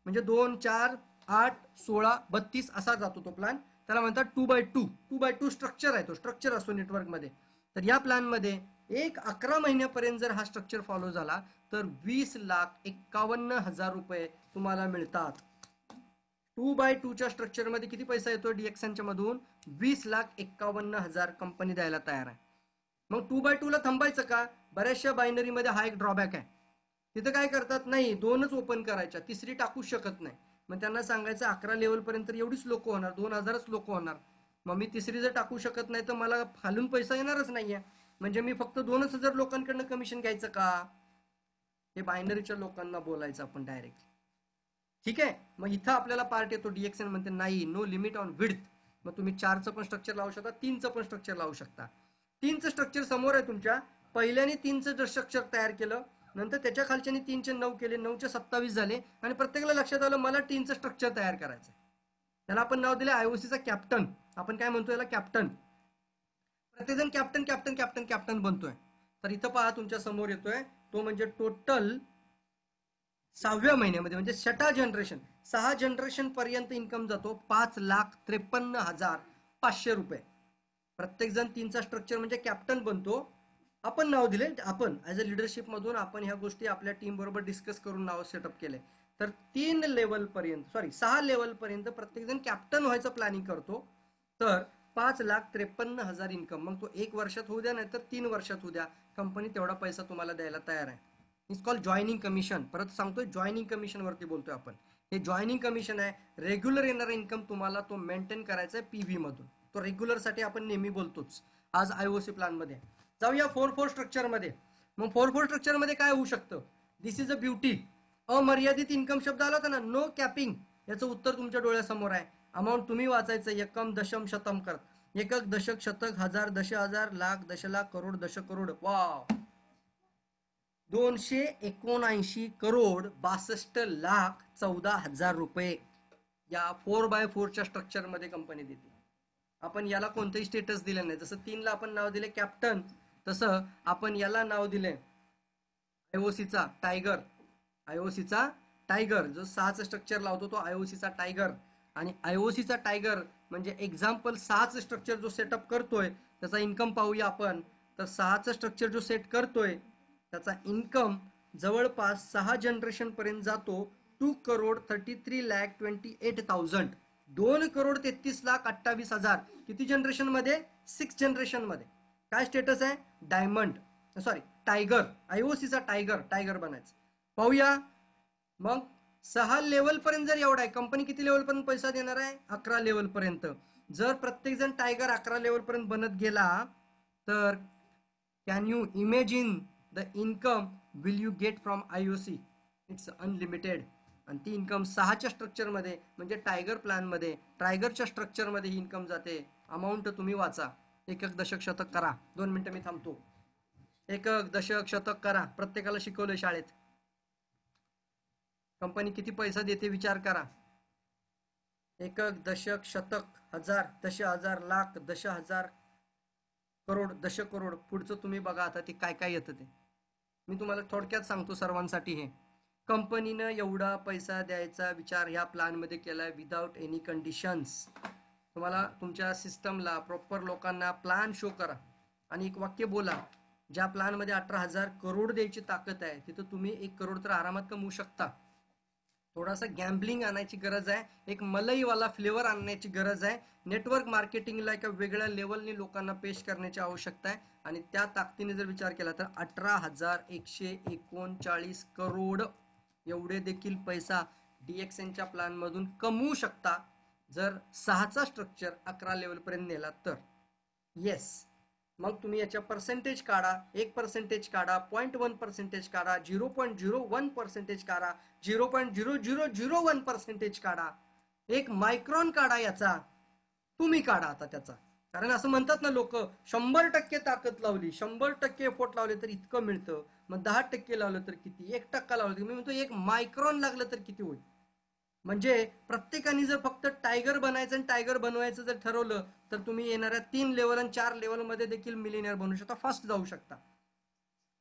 म्हणजे 2, 4, 8, 16, 32 असा जातो तो प्लॅन, त्याला म्हणतात 2x2. 2x2 स्ट्रक्चर आहे, तो स्ट्रक्चर असतो नेटवर्क मध्ये. तर या प्लॅन मध्ये 11 महिन्यापर्यंत जर हा स्ट्रक्चर फॉलो झाला तर 20,51,000 रुपये तुम्हाला मिळतात. 2x2च्या स्ट्रक्चर मध्ये किती पैसा येतो डीएक्सएनच्या मधून, 20,51,000 कंपनी द्यायला तयार आहे. मग 2x2 ला थांबायचं का, बऱ्याचशा बायनरी मध्ये हा एक ड्रॉबॅक आहे. तिथं काय करतात, नाही 2च ओपन करायच्या, तिसरी टाकू शकत नाही. मग त्यांना सांगायचं 11 लेवल पर्यंत एवढीच लोक होणार, 2,000च लोक होणार. मग मी तिसरी जर टाकू शकत नाही तर मला खालून पैसा येणारच नाहीये. म्हणजे मी फक्त 2,000 लोकांकडनं कमिशन घ्यायचं का, हे बायनरीच्या लोकांना बोलायचं आपण डायरेक्ट. ठीक आहे. मग इथं आपल्याला पार्ट येतो, डीएक्सएन म्हणते नाही, नो लिमिट ऑन विड्थ. मग तुम्ही 4चं पण स्ट्रक्चर लावू शकता, 3चं पण स्ट्रक्चर लावू शकता. 3चं स्ट्रक्चर समोर आहे तुमच्या. पहिल्याने 3चं स्ट्रक्चर तयार केलं, नंतर त्याच्या खालच्याने 3चे 9 केले, 9चे 27 झाले आणि प्रत्येकाला लक्षात आलं मला 3चं स्ट्रक्चर तयार करायचं. त्याला आपण नाव दिले आयओसीचा कॅप्टन. आपण काय म्हणतो याला? कॅप्टन. प्रत्येकजण कॅप्टन कॅप्टन कॅप्टन कॅप्टन बनतोय. तर इथं पहा तुमच्या समोर येतोय तो म्हणजे टोटल 6व्या महिन्यामध्ये म्हणजे 6 जनरेशन, 6 जनरेशन पर्यंत इन्कम जातो 5,53,500 रुपये. प्रत्येक जण 3चा स्ट्रक्चर म्हणजे कॅप्टन बनतो. आपण नाव दिले, आपण ऍज अ लिडरशिप मधून आपण ह्या गोष्टी आपल्या टीम बरोबर डिस्कस करून नाव सेटअप केले. तर 3 लेवल पर्यंत 6 लेवल पर्यंत प्रत्येक जण कॅप्टन व्हायचं प्लॅनिंग करतो. तर 5,53,000 इन्कम. मग तो 1 वर्षात होऊ द्या, नाही तर 3 वर्षात होऊ द्या, कंपनी तेवढा पैसा तुम्हाला द्यायला तयार आहे. It's called joining commission. परत सांगतोय, जॉईनिंग कमिशन वरती बोलतोय आपण. हे जॉईनिंग कमिशन आहे. रेग्युलर येणारा इन्कम तुम्हाला तो मेंटेन करायचा आहे पीव्ही मधून. तो रेग्युलर साठी आपण नेहमी बोलतोच. आज आयओसी प्लॅन मध्ये जाऊया 4-4 स्ट्रक्चर मध्ये. मग 4-4 स्ट्रक्चर मध्ये काय होऊ शकतं? दिस इज अ ब्युटी. अमर्यादित इन्कम शब्द आला होता ना, नो कॅपिंग. याचं उत्तर तुमच्या डोळ्यासमोर आहे. अमाऊंट तुम्ही वाचायचं, एकम दशम शतम कर. एकक दशक शतक हजार दश हजार लाख दशलाख करोड दशकरोड. वाव, 279 करोड 62,14,000 रुपये या 4x4च्या स्ट्रक्चर मध्ये कंपनी देते. आपण याला कोणतंही स्टेटस दिलं नाही. जसं 3ला आपण नाव दिले कॅप्टन, तसं आपण याला नाव दिले आयओसीचा टायगर. आयओसीचा टायगर. जो 6चं स्ट्रक्चर लावतो तो आयओसीचा टायगर. आणि आयओसीचा टायगर म्हणजे एक्झाम्पल 6चं स्ट्रक्चर जो सेटअप करतोय त्याचा इन्कम पाहूया आपण. तर 6चं स्ट्रक्चर जो सेट करतोय त्याचा इन्कम जवळपास 6 जनरेशन पर्यंत जातो 2,33,28,000. 2,33,28,000. किती जनरेशन मध्ये? 6 जनरेशन मध्ये. काय स्टेटस आहे? Diamond, sorry tiger. आयओसीचा टायगर. टायगर बनायचं. पाहूया मग 6 लेवल पर्यंत जर एवढा आहे, कंपनी किती लेवल पर्यंत पैसा देणार आहे? 11 लेवल पर्यंत. जर प्रत्येक जण टायगर 11 लेवल पर्यंत बनत गेला तर can you imagine the income will you get from IOC? It's unlimited. आणि ती इन्कम 6च्या स्ट्रक्चर मध्ये म्हणजे टायगर प्लॅन मध्ये, टायगरच्या स्ट्रक्चर मध्ये ही इन्कम जाते. अमाऊंट तुम्ही वाचा. एकक दशक शतक करा. 2 मिनिटं मी थांबतो. एकक दशक शतक करा. प्रत्येकाला शिकवलंय शाळेत. कंपनी किती पैसा देते विचार करा. एकक दशक शतक हजार दश हजार लाख दश हजार करोड दश करोड. पुढचं तुम्ही बघा आता ते काय काय येतं ते. मी तुम्हाला थोडक्यात सांगतो सर्वांसाठी. हे कंपनीनं एवढा पैसा द्यायचा विचार ह्या प्लॅन मध्ये केलाय विदाउट एनी कंडिशन्स. तुम्हाला तुमच्या सिस्टमला प्रॉपर लोकांना प्लॅन शो करा आणि एक वाक्य बोला. ज्या प्लॅन मध्ये 18,000 करोड द्यायची ताकद आहे तिथं तुम्ही 1 करोड तर आरामात कमवू शकता. थोडासा गॅम्बलिंग आणायची गरज आहे, एक मलईवाला फ्लेवर आणण्याची गरज आहे. नेटवर्क मार्केटिंगला एका वेगळ्या लेवलने लोकांना पेश करण्याची आवश्यकता आहे. आणि त्या ताकदीने जर विचार केला तर 18,139 करोड एवढे देखील पैसा डीएक्सएनच्या प्लॅन मधून कमवू शकता जर 6चा स्ट्रक्चर 11 लेवल पर्यंत नेला तर. येस. मग तुम्ही याच्या पर्सेंटेज काढा. 1% काढा, 0.1% काढा, 0.01% काढा, 0.0001% काढा, 1 मायक्रॉन काढा. याचा तुम्ही काढा आता त्याचा. कारण असं म्हणतात ना लोक, 100% ताकद लावली, 100% एफोर्ट लावले तर इतकं मिळतं. मग 10% लावलं तर किती? 1% लावलं तर मी म्हणतो 1 मायक्रॉन लागलं तर किती होईल? म्हणजे प्रत्येकाने जर फक्त टायगर बनायचं आणि टायगर बनवायचं जर ठरवलं तर तुम्ही येणाऱ्या 3 लेवल आणि 4 लेवल मध्ये देखील मिलियनियर बनू शकता, फर्स्ट जाऊ शकता.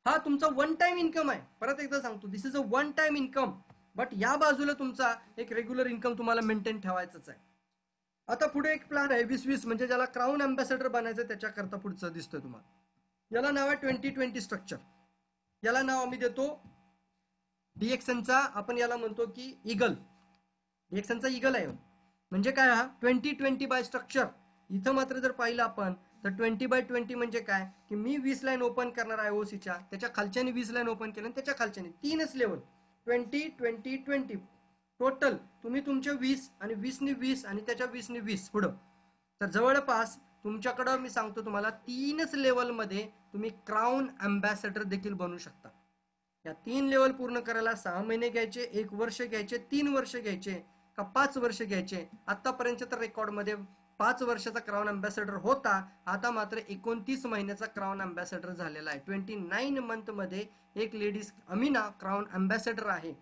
हा तुमचा वन टाइम इन्कम आहे. परत एकदा सांगतो, this is a one time income. But या बाजूला तुमचा एक रेग्युलर इन्कम तुम्हाला मेंटेन ठेवायचंच आहे. आता पुढे एक प्लॅन आहे 20-20 म्हणजे ज्याला क्राऊन अँबॅसेडर बनायचं त्याच्याकरता पुढचं दिसतोय तुम्हाला. याला नाव आहे 20-20 स्ट्रक्चर. याला नाव आम्ही देतो डीएक्सएनचा, आपण याला म्हणतो की ईगल. डीएक्सएनचा ईगल आहे. म्हणजे काय? हा 20-20 बाय स्ट्रक्चर. इथं मात्र जर पाहिलं आपण तर 20/20 म्हणजे काय की मी 20 लाईन ओपन करणार आयओसीच्या, त्याच्या खालच्याने 20 लाईन ओपन केल्या, त्याच्या खालच्याने 3च लेवल 20-20-20 टोटल. तुम्ही तुमच्या 20 आणि 20 20 आणि त्याच्या 20 20 पुढं. तर जवळपास तुमच्याकडं मी सांगतो तुम्हाला 3च लेवल मध्ये तुम्ही क्राऊन अँबॅसेडर देखील बनू शकता. या 3 लेवल पूर्ण करायला 6 महिने घ्यायचे, 1 वर्ष घ्यायचे, 3 वर्ष घ्यायचे का 5 वर्ष घ्यायचे? आतापर्यंत तर रेकॉर्ड मध्ये 5 वर्षाचा क्राऊन अँबॅसेडर होता, आता मात्र 29 महिन्याचा क्राऊन अँबॅसेडर झालेला आहे. 29 मंथ मध्ये एक लेडीज अमिना क्राऊन अँबॅसेडर आहे.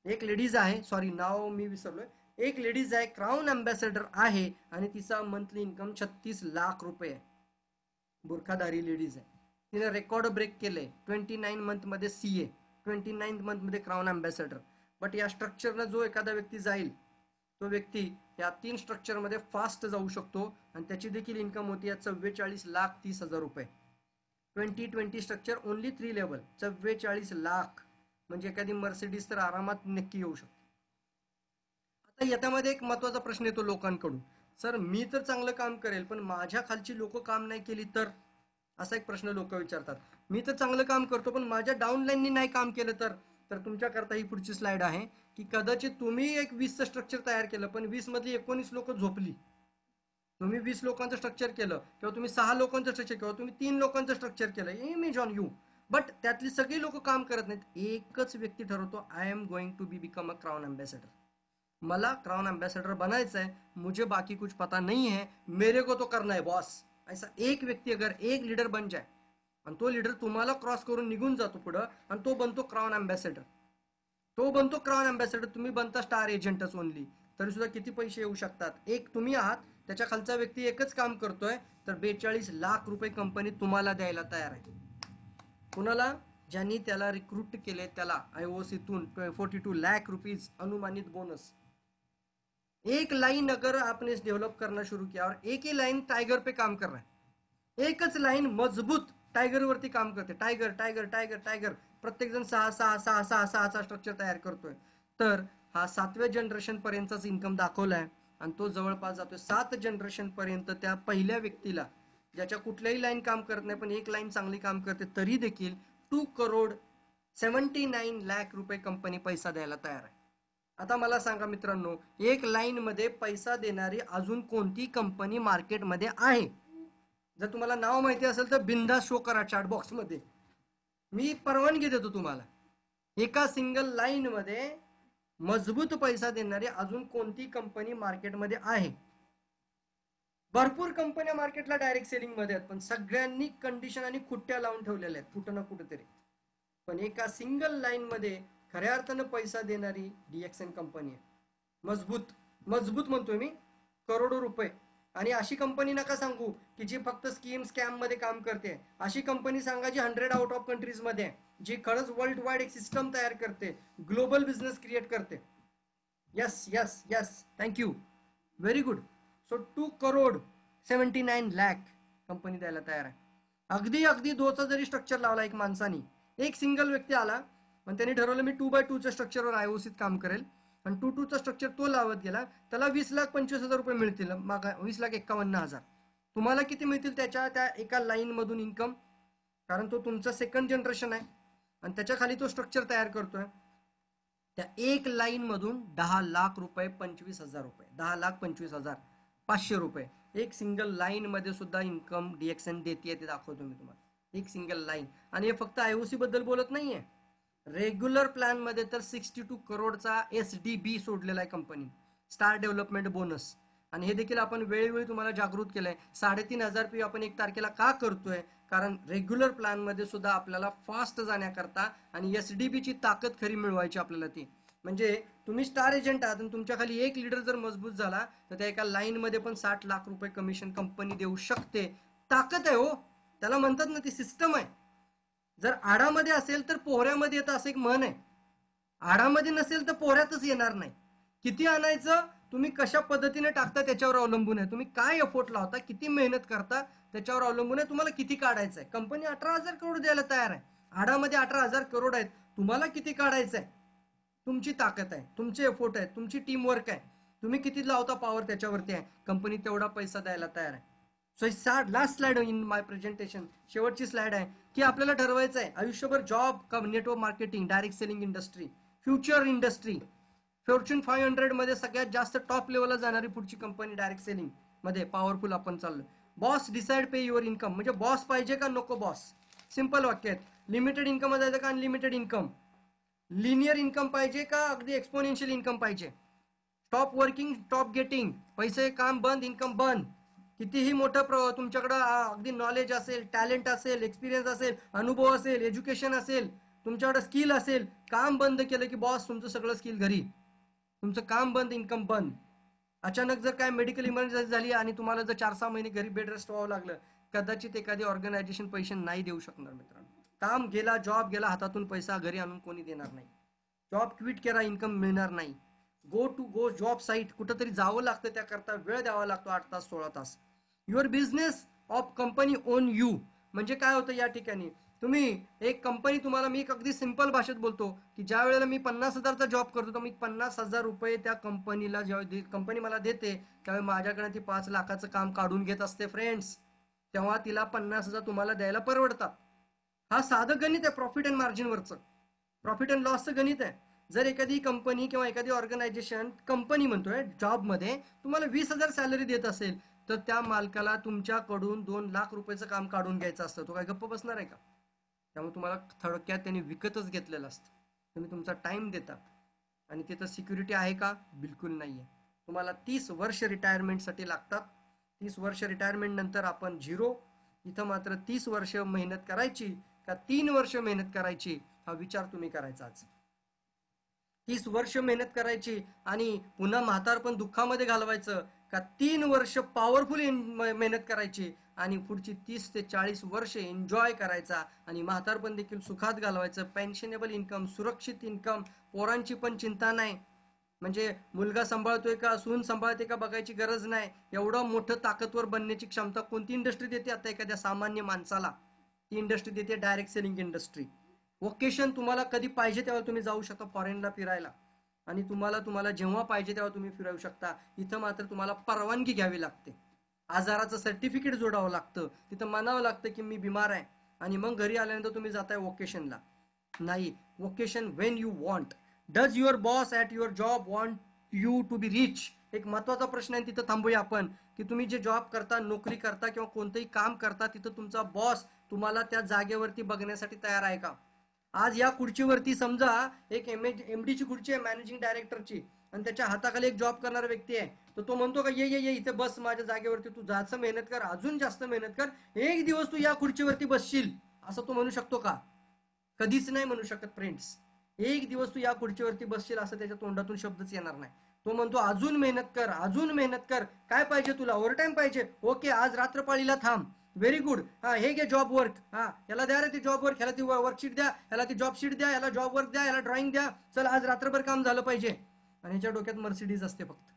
एक लेडीज आहे, सॉरी नाव मी विसरलोय, एक लेडीज आहे क्राऊन अँबॅसेडर आहे आणि तिचा मंथली इन्कम 36 लाख रुपये आहे. बुरखाधारी लेडीज आहे. तिने रेकॉर्ड ब्रेक केले 29 मंथ मध्ये CA, 29 मंथ मध्ये क्राऊन अँबॅसेडर. बट या स्ट्रक्चरला जो एखादा व्यक्ती जाईल तो व्यक्ती या 3 स्ट्रक्चर मध्ये फास्ट जाऊ शकतो आणि त्याची देखील इन्कम होती 44,30,00,000 रुपये. 2020 स्ट्रक्चर ओनली 3 लेवल, 44 लाख म्हणजे एखादी मर्सिडीज तर आरामात नक्की येऊ शकते. आता याच्यामध्ये एक महत्वाचा प्रश्न येतो लोकांकडून, सर मी तर चांगलं काम करेल पण माझ्या खालची लोक काम नाही केली तर, असा एक प्रश्न लोक विचारतात. मी तर चांगलं काम करतो पण माझ्या डाऊनलाईननी नाही काम केलं तर तुमच्याकरता ही पुढची स्लाइड आहे की कदाचित तुम्ही एक 20चं स्ट्रक्चर तयार केलं पण 20 मधली 19 लोक झोपली. तुम्ही 20 लोकांचं स्ट्रक्चर केलं किंवा तुम्ही 6 लोकांचं स्ट्रक्चर किंवा तुम्ही 3 लोकांचं स्ट्रक्चर केलं, इमेज ऑन यू, बट त्यातली सगळी लोक काम करत नाहीत. एकच व्यक्ती ठरवतो I am going to become a crown ambassador. मला क्राउन अँबॅसेडर बनायचं है, मुझे बाकी कुछ पता नहीं है, मेरे को तो करना है बॉस. ऐसा एक व्यक्ती अगर एक लीडर बन जाए आणि तो लीडर तुम्हाला क्रॉस करून निघून जातो पुढं आणि तो बनतो क्राउन अँबॅसेडर, तो बनतो क्राउन अँबॅसेडर, तुम्ही बनता स्टार एजंटच ओनली, तरी सुद्धा किती पैसे येऊ शकतात. एक तुम्ही आहात, त्याच्या खालचा व्यक्ती एकच काम करतोय तर 42 लाख रुपये कंपनी तुम्हाला द्यायला तयार आहे. कुणाला? ज्यांनी त्याला रिक्रूट केले त्याला IOCतून 42 लाख रुपीज अनुमानित बोनस. एक लाइन अगर आपने डेवलप करना शुरू किया और एक ही लाइन टाइगर पे काम कर रहा है, एकच लाइन मजबूत टायगर वरती काम करते, टायगर टायगर टायगर टायगर, प्रत्येक जण 6 स्ट्रक्चर तयार करतोय, तर हा 7व्या जनरेशन पर्यंतच इन्कम दाखवलाय आणि तो जवळपास जातोय 7 जनरेशन पर्यंत. त्या पहिल्या व्यक्तीला ज्याच्या कुठल्याही लाईन काम करत नाही पण एक लाईन चांगली काम करते तरी देखील 2,79 लाख रुपये कंपनी पैसा द्यायला तयार आहे. आता मला सांगा मित्रांनो, एक लाईन मध्ये पैसा देणारी अजून कोणती कंपनी मार्केटमध्ये आहे? जर तुम्हाला नाव माहिती असेल तर बिंदास शो करा चॅट बॉक्स मध्ये, मी परवानगी देतो तुम्हाला. एका सिंगल लाईन मध्ये मजबूत पैसा देणारी अजून कोणती कंपनी मार्केटमध्ये आहे? भरपूर कंपन्या मार्केटला डायरेक्ट सेलिंग मध्ये आहेत पण सगळ्यांनी कंडिशन आणि खुट्ट्या लावून ठेवलेल्या आहेत कुठं ना कुठेतरी. पण एका सिंगल लाईन मध्ये खऱ्या अर्थानं पैसा देणारी DXN कंपनी आहे. मजबूत मजबूत म्हणतोय मी, करोडो रुपये. आणि अशी कंपनी नका सांगू की जी फक्त स्कीम स्कॅम मध्ये काम करते. अशी कंपनी सांगा जी 100 आउट ऑफ कंट्रीज मध्ये आहे, जी खरंच वर्ल्ड वाईड एक सिस्टम तयार करते, ग्लोबल बिझनेस क्रिएट करते. Yes yes yes, thank you, very good. So 2,79 lakh company द्यायला तयार आहे. अगदी अगदी 2चा जरी स्ट्रक्चर लावला एक माणसानी, एक सिंगल व्यक्ती आला पण त्यांनी ठरवलं मी 2x2च्या स्ट्रक्चरवर IOCत काम करेल आणि 2x2चा स्ट्रक्चर तो लावत गेला, त्याला 20,25,000 रुपये मिळतील, मागा 20,51,000. तुम्हाला किती मिळतील त्याच्या त्या एका लाईन मधून इन्कम? कारण तो तुमचा सेकंड जनरेशन आहे आणि त्याच्या खाली तो स्ट्रक्चर तयार करतोय. त्या एक लाईन मधून 10 लाख रुपये, 25,000 रुपये, 10,25,500 रुपये एक सिंगल लाईन मध्ये सुद्धा इन्कम DXN देते, ते दाखवतो मी तुम्हाला. एक सिंगल लाईन. आणि हे फक्त IOC बद्दल बोलत नाहीये, रेग्युलर प्लॅन मध्ये तर 62 करोडचा SDB सोडलेला आहे कंपनी, स्टार डेव्हलपमेंट बोनस. आणि हे देखील आपण वेळोवेळी तुम्हाला जागृत केलंय. 3,500 रुपये आपण 1 तारखेला का करतोय? कारण रेग्युलर प्लॅन मध्ये सुद्धा आपल्याला फास्ट जाण्याकरता आणि SDB ची ताकद खरी मिळवायची आपल्याला ती. म्हणजे तुम्ही स्टार एजंट आहात आणि तुमच्या खाली एक लीडर जर मजबूत झाला तर त्या एका लाईन मध्ये पण 60 लाख रुपये कमिशन कंपनी देऊ शकते. ताकद आहे हो, त्याला म्हणतात ना, ती सिस्टम आहे. जर आडामध्ये असेल तर पोहऱ्यामध्ये येतं असं एक म्हण आहे, आडामध्ये नसेल तर पोहऱ्यातच येणार नाही. किती आणायचं, तुम्ही कशा पद्धतीने टाकता त्याच्यावर अवलंबून आहे, तुम्ही काय एफोर्ट लावता, किती मेहनत करता त्याच्यावर अवलंबून आहे, तुम्हाला किती काढायचं आहे. कंपनी 18,000 करोड द्यायला तयार आहे, आडामध्ये 18,000 करोड आहेत, तुम्हाला किती काढायचं आहे, तुमची ताकद आहे, तुमचे एफोर्ट आहे, तुमची टीम वर्क आहे, तुम्ही किती लावता पॉवर त्याच्यावरती आहे. कंपनी तेवढा पैसा द्यायला तयार आहे. So last slide in my presentation, शेवटची स्लाइड आहे की आपल्याला ठरवायचं आहे आयुष्यभर जॉब का network marketing, direct selling industry, future industry. Fortune 500 मध्ये सगळ्यात जास्त टॉप लेवलला जाणारी पुढची कंपनी डायरेक्ट सेलिंग मध्ये पॉवरफुल आपण चाललो. Boss decide pay your income, म्हणजे बॉस पाहिजे का नको बॉस? सिंपल वाक्य आहेत. लिमिटेड इन्कम जायचं का अनलिमिटेड इन्कम? लिनियर इन्कम पाहिजे का अगदी एक्सपोनेन्शियल इन्कम पाहिजे? Stop working stop getting. पैसे, काम बंद, इन्कम बंद. कितीही मोठं तुमच्याकडं अगदी नॉलेज असेल, टॅलेंट असेल, एक्सपिरियन्स असेल, अनुभव असेल, एज्युकेशन असेल, तुमच्याकडे स्किल असेल, काम बंद केलं की बॉस तुमचं सगळं स्किल घरी, तुमचं काम बंद, इन्कम बंद. अचानक जर काय मेडिकल इमर्जन्सी झाली आणि तुम्हाला जर 4-6 महिने घरी बेड रेस्ट व्हावं लागलं, कदाचित एखादी ऑर्गनायझेशन पैसे नाही देऊ शकणार मित्रांनो. काम गेला, जॉब गेला, हातातून पैसा घरी आणून कोणी देणार नाही. जॉब क्विट केला, इन्कम मिळणार नाही. गो जॉब साईट, कुठंतरी जावं लागतं, त्याकरता वेळ द्यावा लागतो 8 तास 16 तास. Your business of company on you. म्हणजे काय होतं या ठिकाणी, तुम्ही एक कंपनी, तुम्हाला मी एक अगदी सिंपल भाषेत बोलतो की ज्या वेळेला मी 50,000चा जॉब करतो तर मी 50,000 रुपये त्या कंपनीला, जेव्हा कंपनी मला देते त्यावेळी माझ्याकडे ती 5 लाखाचं काम काढून घेत असते फ्रेंड्स. तेव्हा तिला 50,000 तुम्हाला द्यायला परवडतात. हा साधं गणित आहे प्रॉफिट अँड मार्जिनवरचं, प्रॉफिट अँड लॉसचं गणित आहे. जर एखादी कंपनी किंवा एखादी ऑर्गनायझेशन, कंपनी म्हणतोय, जॉबमध्ये तुम्हाला 20,000 सॅलरी देत असेल तर त्या मालकाला तुमच्याकडून 2 लाख रुपयाचं काम काढून घ्यायचं असतं. तो काय गप्प बसणार आहे का? त्यामुळे तुम्हाला थोडक्यात त्यांनी विकतच घेतलेलं असतं. तुम्ही तुमचा टाइम देता आणि तिथं सिक्युरिटी आहे का? बिलकुल नाहीये. तुम्हाला 30 वर्ष रिटायरमेंटसाठी लागतात. 30 वर्ष रिटायरमेंट नंतर आपण झिरो. इथं मात्र 30 वर्ष मेहनत करायची का 3 वर्ष मेहनत करायची, हा विचार तुम्ही करायचा आज. 30 वर्ष मेहनत करायची आणि पुन्हा म्हातारपण दुःखामध्ये घालवायचं का 3 वर्ष पॉवरफुल मेहनत करायची आणि पुढची 30 ते 40 वर्ष एन्जॉय करायचा आणि म्हातारपण देखील सुखात घालवायचं. पेन्शनेबल इन्कम, सुरक्षित इन्कम, पोरांची पण चिंता नाही. म्हणजे मुलगा सांभाळतोय का, सून सांभाळते का बघायची गरज नाही. एवढं मोठं ताकदवर बनण्याची क्षमता कोणती इंडस्ट्री देते आता एखाद्या सामान्य माणसाला? ती इंडस्ट्री देते डायरेक्ट सेलिंग इंडस्ट्री. वोकेशन, तुम्हाला कधी पाहिजे तेव्हा तुम्ही जाऊ शकता फॉरेनला फिरायला आणि तुम्हाला जेव्हा पाहिजे तेव्हा तुम्ही फिरवू शकता. इथं मात्र तुम्हाला परवानगी घ्यावी लागते, आजाराचं सर्टिफिकेट जोडावं लागतं, तिथं म्हणावं लागतं की मी बिमार आहे आणि मग घरी आल्यानंतर तुम्ही जाताय वोकेशनला. नाही, vocation when you want. Does your boss at your job want you to be rich? एक महत्वाचा प्रश्न आहे, तिथं थांबूया आपण, की तुम्ही जे जॉब करता, नोकरी करता किंवा कोणतंही काम करता, तिथं तुमचा बॉस तुम्हाला त्या जागेवरती बघण्यासाठी तयार आहे का? आज या खुर्चीवरती समजा एक एमडीची खुर्ची आहे, मॅनेजिंग डायरेक्टरची, आणि त्याच्या हाताखाली एक जॉब करणारा व्यक्ती आहे, तर तो म्हणतो का ये ये ये इथे बस माझ्या जागेवरती, तू जास्त मेहनत कर, अजून जास्त मेहनत कर, एक दिवस तू या खुर्चीवरती बसशील, असं तो म्हणू शकतो का? कधीच नाही म्हणू शकत फ्रेंड्स. एक दिवस तू या खुर्चीवरती बसशील असं त्याच्या तोंडातून शब्दच येणार नाही. तो म्हणतो अजून मेहनत कर, अजून मेहनत कर. काय पाहिजे तुला? ओव्हरटाईम पाहिजे? ओके, आज रात्रपाळीला थांब. Very good. हा, हे घे जॉब वर्क. हा, याला द्या रे ती जॉब वर्क, ह्याला ती वर्कशीट द्या, ह्याला ती जॉब शीट द्या, याला जॉब वर्क द्या, याला ड्रॉइंग द्या. चल आज रात्रभर काम झालं पाहिजे. आणि ह्याच्या डोक्यात मर्सिडीज असते फक्त.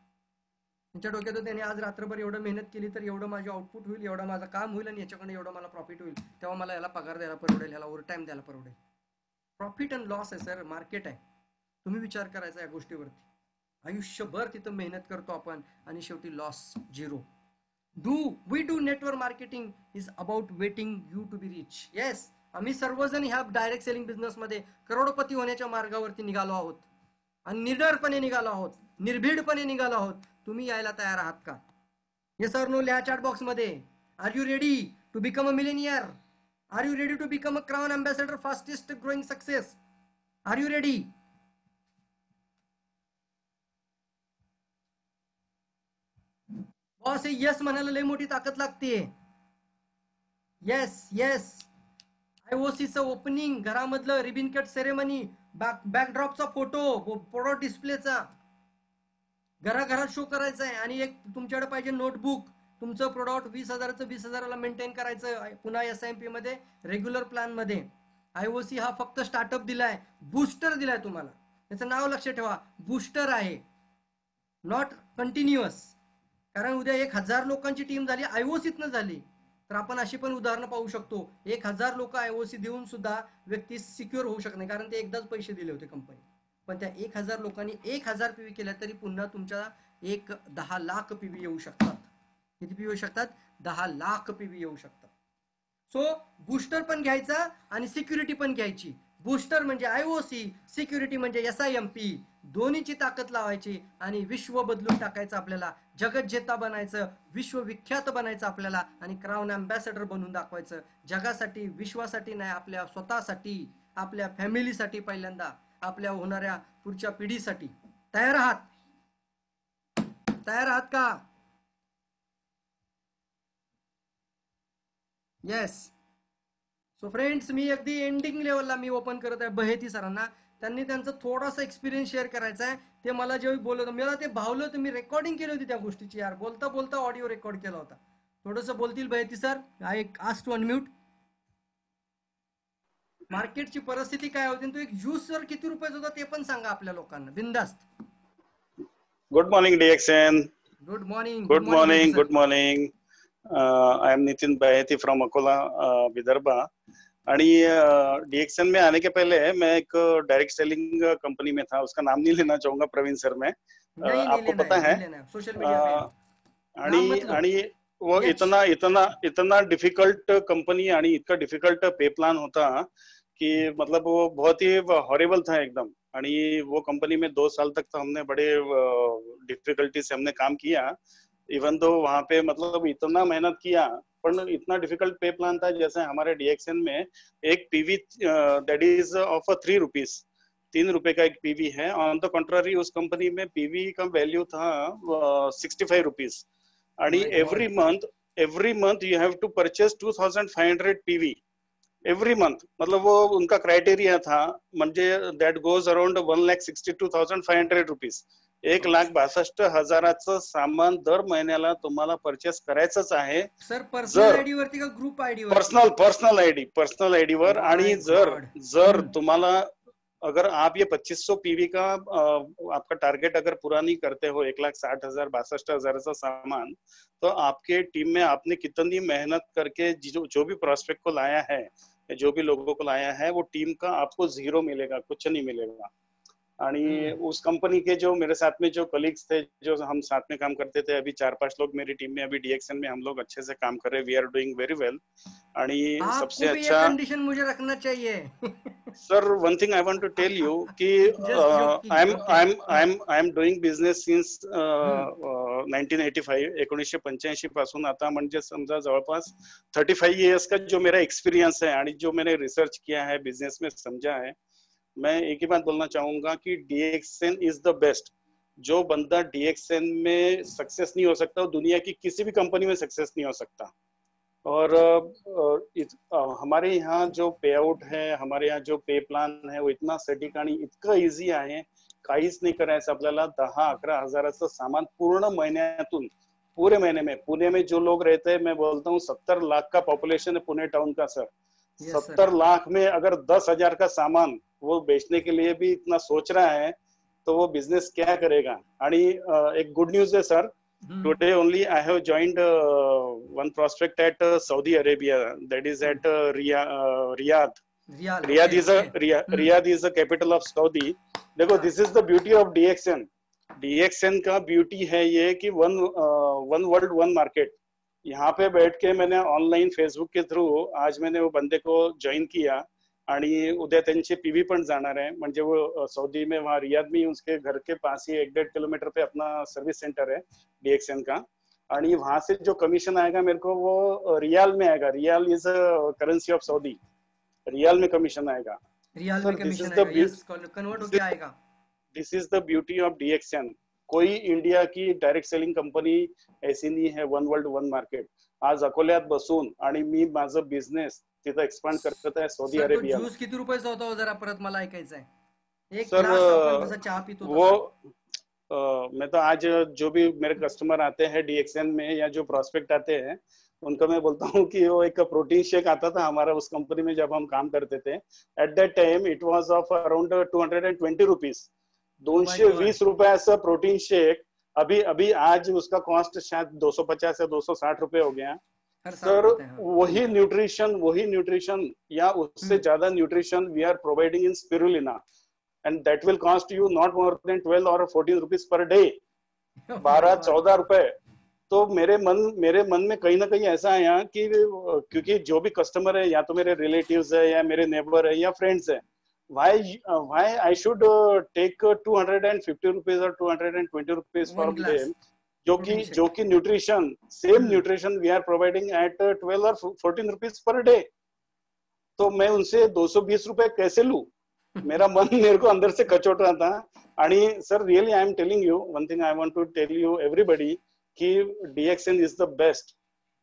ह्याच्या डोक्यात त्याने आज रात्रभर एवढं मेहनत केली तर एवढं माझं आउटपुट होईल, एवढं माझं काम होईल आणि याच्याकडे एवढं मला प्रॉफिट होईल, तेव्हा मला याला पगार द्यायला परवडेल, ह्याला ओव्हरटाईम द्यायला परवडेल. प्रॉफिट अँड लॉस आहे सर, मार्केट आहे. तुम्ही विचार करायचा या गोष्टीवरती. आयुष्यभर तिथं मेहनत करतो आपण आणि शेवटी loss zero. We do network marketing is about waiting you to be rich. Yes, आम्ही सर्वजण ह्या डायरेक्ट सेलिंग बिझनेसमध्ये करोडपती होण्याच्या मार्गावरती निघालो आहोत आणि निडरपणे निघालो आहोत, निर्भीडपणे निघालो आहोत. तुम्ही यायला तयार आहात का? येस ऑर नो लिहा चॅट बॉक्स मध्ये. Are you ready to become a millionaire? Are you ready to become a crown ambassador, fastest growing success? Are you ready? Boss, yes म्हणायला लय मोठी ताकद लागते. Yes yes. आयओसीचं ओपनिंग, घरामधलं ribbon cut ceremony, बॅकड्रॉपचा photo, product डिस्प्लेचा घराघरात शो करायचा आहे आणि एक तुमच्याकडे पाहिजे नोटबुक. तुमचं प्रोडक्ट 20,000चं 20,000ला मेंटेन करायचं, पुन्हा SIP मध्ये रेग्युलर प्लॅन मध्ये. आयओसी हा फक्त स्टार्टअप दिलाय, बूस्टर दिलाय तुम्हाला. त्याचं नाव लक्षात ठेवा, बूस्टर आहे, नॉट कंटिन्युअस. कारण उद्या 1,000 लोकांची टीम झाली, आयओसीतनं झाली, तर आपण अशी पण उदाहरणं पाहू शकतो. 1,000 लोक आयओसी देऊन सुद्धा व्यक्ती सिक्युअर होऊ शकत नाही, कारण ते एकदाच पैसे दिले होते कंपनी. पण त्या 1,000 लोकांनी 1,000 PV केल्या तरी पुन्हा तुमच्या 10 लाख PV येऊ शकतात. किती PV येऊ शकतात? 10 लाख PV येऊ शकतात. सो बूस्टर पण घ्यायचा आणि सिक्युरिटी पण घ्यायची. बूस्टर म्हणजे आयओसी, सिक्युरिटी म्हणजे SIMP. दोन्हीची ताकद लावायची आणि विश्व बदलून टाकायचं आपल्याला. जगज्जेता बनायचं, विश्वविख्यात बनायचं आपल्याला आणि क्राऊन अँबॅसेडर बनवून दाखवायचं. जगासाठी, विश्वासाठी नाही, आपल्या स्वतःसाठी, आपल्या फॅमिलीसाठी, पहिल्यांदा आपल्या होणाऱ्या पुढच्या पिढीसाठी. तयार आहात? तयार आहात का? येस. सो फ्रेंड्स, मी अगदी एंडिंग लेवलला मी ओपन करत आहे बहेती सरांना. त्यांनी त्यांचा थोडासा एक्सपिरियन्स शेअर करायचा आहे. ते मला जेव्हा बोलत मला ते भावलं, तर मी रेकॉर्डिंग केली होती त्या गोष्टीची यार. बोलता बोलता ऑडिओ रेकॉर्ड केला होता. थोडंसं बोलतील Baheti sir? I ask to unmute. मार्केटची परिस्थिती काय होती, तो एक ज्यूस सर किती रुपयाचा होता ते पण सांगा आपल्या लोकांना बिंदास्त. Good morning, DXN. Good morning. Good morning. Good morning. I am Nitin Baheti from Akola, Vidarbha. आणि DXN में आने के पहले मैं एक डायरेक्ट सेलिंग कंपनी में था, उसका नाम नहीं लेना चाहूंगा प्रवीण सर में. आपको पता है सोशल मीडिया आणि वो इतना डिफिकल्ट कंपनी आणि इतना डिफिकल्ट पे प्लान होता कि मतलब वो बहुत ही हॉरिबल था एकदम. आणि वो कंपनी में 2 साल तक तो हमने बड़े डिफिकल्टी से हमने काम किया. इवन तो वहां पे मतलब इतना मेहनत किया, पर इतना डिफिकल्ट पे प्लान था. जैसे हमारे DXN में एक PV that is of 3 rupees, 3 रुपए का एक पीवी है. ऑन द कंट्रारी उस कंपनी में पीवी का वैल्यू था 65 रुपीज. आणि every month you have to purchase 2500 PV every month. मतलब वो उनका क्राइटेरिया था, म्हणजे दॅट गोज अराउंड 1,62,500 रुपीज. 1,62,000चं सामान दर महिन्याला तुम्हाला परचेस करायचंच आहे. सर पर्सनल आयडी वरती का ग्रुप आयडी वर? पर्सनल आयडी वर. आणि जर तुम्हाला अगर आप ये 2500 पीवी का आपका टारगेट अगर पूरा नहीं करते हो, 1,60,000 62,000 सामान, तो आपके टीम में आपने कितनी मेहनत करके जो भी प्रोस्पेक्ट को लाया है, जो भी लोगों को लाया है, वो टीम का आपको 0 मिलेगा, कुछ नहीं मिलेगा. आणि उस कंपनी के जो मेरे साथ में जो कलीग्स थे, जो हम साथ में काम करते थे, अभी 4-5 लोग मेरी टीम में अभी DXN में हम लोग अच्छे से काम कर रहे हैं. We are doing very well. आणि सबसे अच्छा कंडीशन मुझे रखना चाहिए. Sir, one thing I want to tell you कि I am doing business since 1985, 1985 पासून आता म्हणजे समजा जवळपास 35 इयर्स का जो मेरा एक्सपीरियंस है आणि जो मैंने रिसर्च किया है, बिजनेस में समझा है. मैं एक ही बात बोलना चाहूंगा कि DXN इज द बेस्ट. जो बंदा DXN में सक्सेस नहीं हो सकता, वो दुनिया की किसी भी कंपनी में सक्सेस नहीं हो सकता. और हमारे यहाँ जो पे आउट है, हमारे यहाँ जो पे प्लान है, वो इतना सटीक आणि इतकं इझी आहे. काहीच नाही करायचं आपल्याला. 10-11 हजाराचं सामान पूर्ण महिन्यातून, पूरे महीने में. पुणे में जो लोग रहते हैं, मैं बोलता हूँ 70 लाख का पॉपुलेशन है पुणे टाउन का सर. 70 लाख में अगर 10,000 का सामान वो बेचने के लिए भी इतना सोच रहा है, तो वो बिजनेस क्या करेगा. आणि एक गुड न्यूज है sir. Today only I have joined one prospect at Saudi Arabia, that is at Riyadh. Riyadh is the capital of Saudi. देखो, this is the beauty of DXN. DXN का beauty है ये कि one world one market. यहाँ पे बैठ के मैंने online Facebook के through आज मैंने वो बंदे को ज्वाइन किया आणि उद्या त्यांचे पीवी पण जाणार आहे. म्हणजे वो सऊदी में वहाँ रियाद में उसके घर के पास ही 1-1.5 किलोमीटर पे अपना सर्विस सेंटर है DXN का. आणि वहां से जो कमीशन आएगा मेरे को वो रियाल में आएगा. Riyal is currency of Saudi. Riyal में कमीशन आएगा. रियाल में कमीशन आएगा. यस, कन्वर्ट होके आएगा. This is the beauty of DXN. कोई इंडिया की डायरेक्ट सेलिंग कंपनी ऐसी नाही है. One world one market. आज अकोल्यात बसून आणि मी माझं बिझनेस तिथं एक्सपांड करत आहे सौदी अरेबिया. ज्यूस किती रुपयाचा होता हो, जरा परत मला ऐकायचं आहे. एक सर, ग्लास आपण चहा पितो वो मैं तो आज जो भी मेरे कस्टमर आते हैं DXN में या जो प्रोस्पेक्ट आते हैं, उनको मैं बोलता हूँ कि वो एक प्रोटीन शेक आता था हमारा उस कंपनी में जब हम काम करते थे. एट दैट टाइम इट वाज ऑफ अराउंड 220 रुपीज. 220 रुपयाचं प्रोटीन शेक. अभी आज उसका कॉस्ट शायद 250 या 260 रुपए हो गया. सर, वही न्यूट्रिशन या उससे ज्यादा nutrition we are providing in spirulina, and that will cost you not more than 12 और 14 रुपीज पर डे. 12-14 रुपए. तो मेरे मन में कहीं ना कहीं ऐसा आया कि क्योंकि जो भी कस्टमर है, या तो मेरे रिलेटिव्स है या मेरे नेबर है या फ्रेंड्स है, why I should take 250 rupees or 220 rupees from them, जो कि nutrition, same nutrition we are providing at 12 और 14 रुपीज पर डे. तो मैं उनसे 220 रुपए कैसे लूं? मेरे को अंदर से कचोट रहा था. आणि sir really I am telling you one thing I want to tell you everybody की DXN इज द बेस्ट.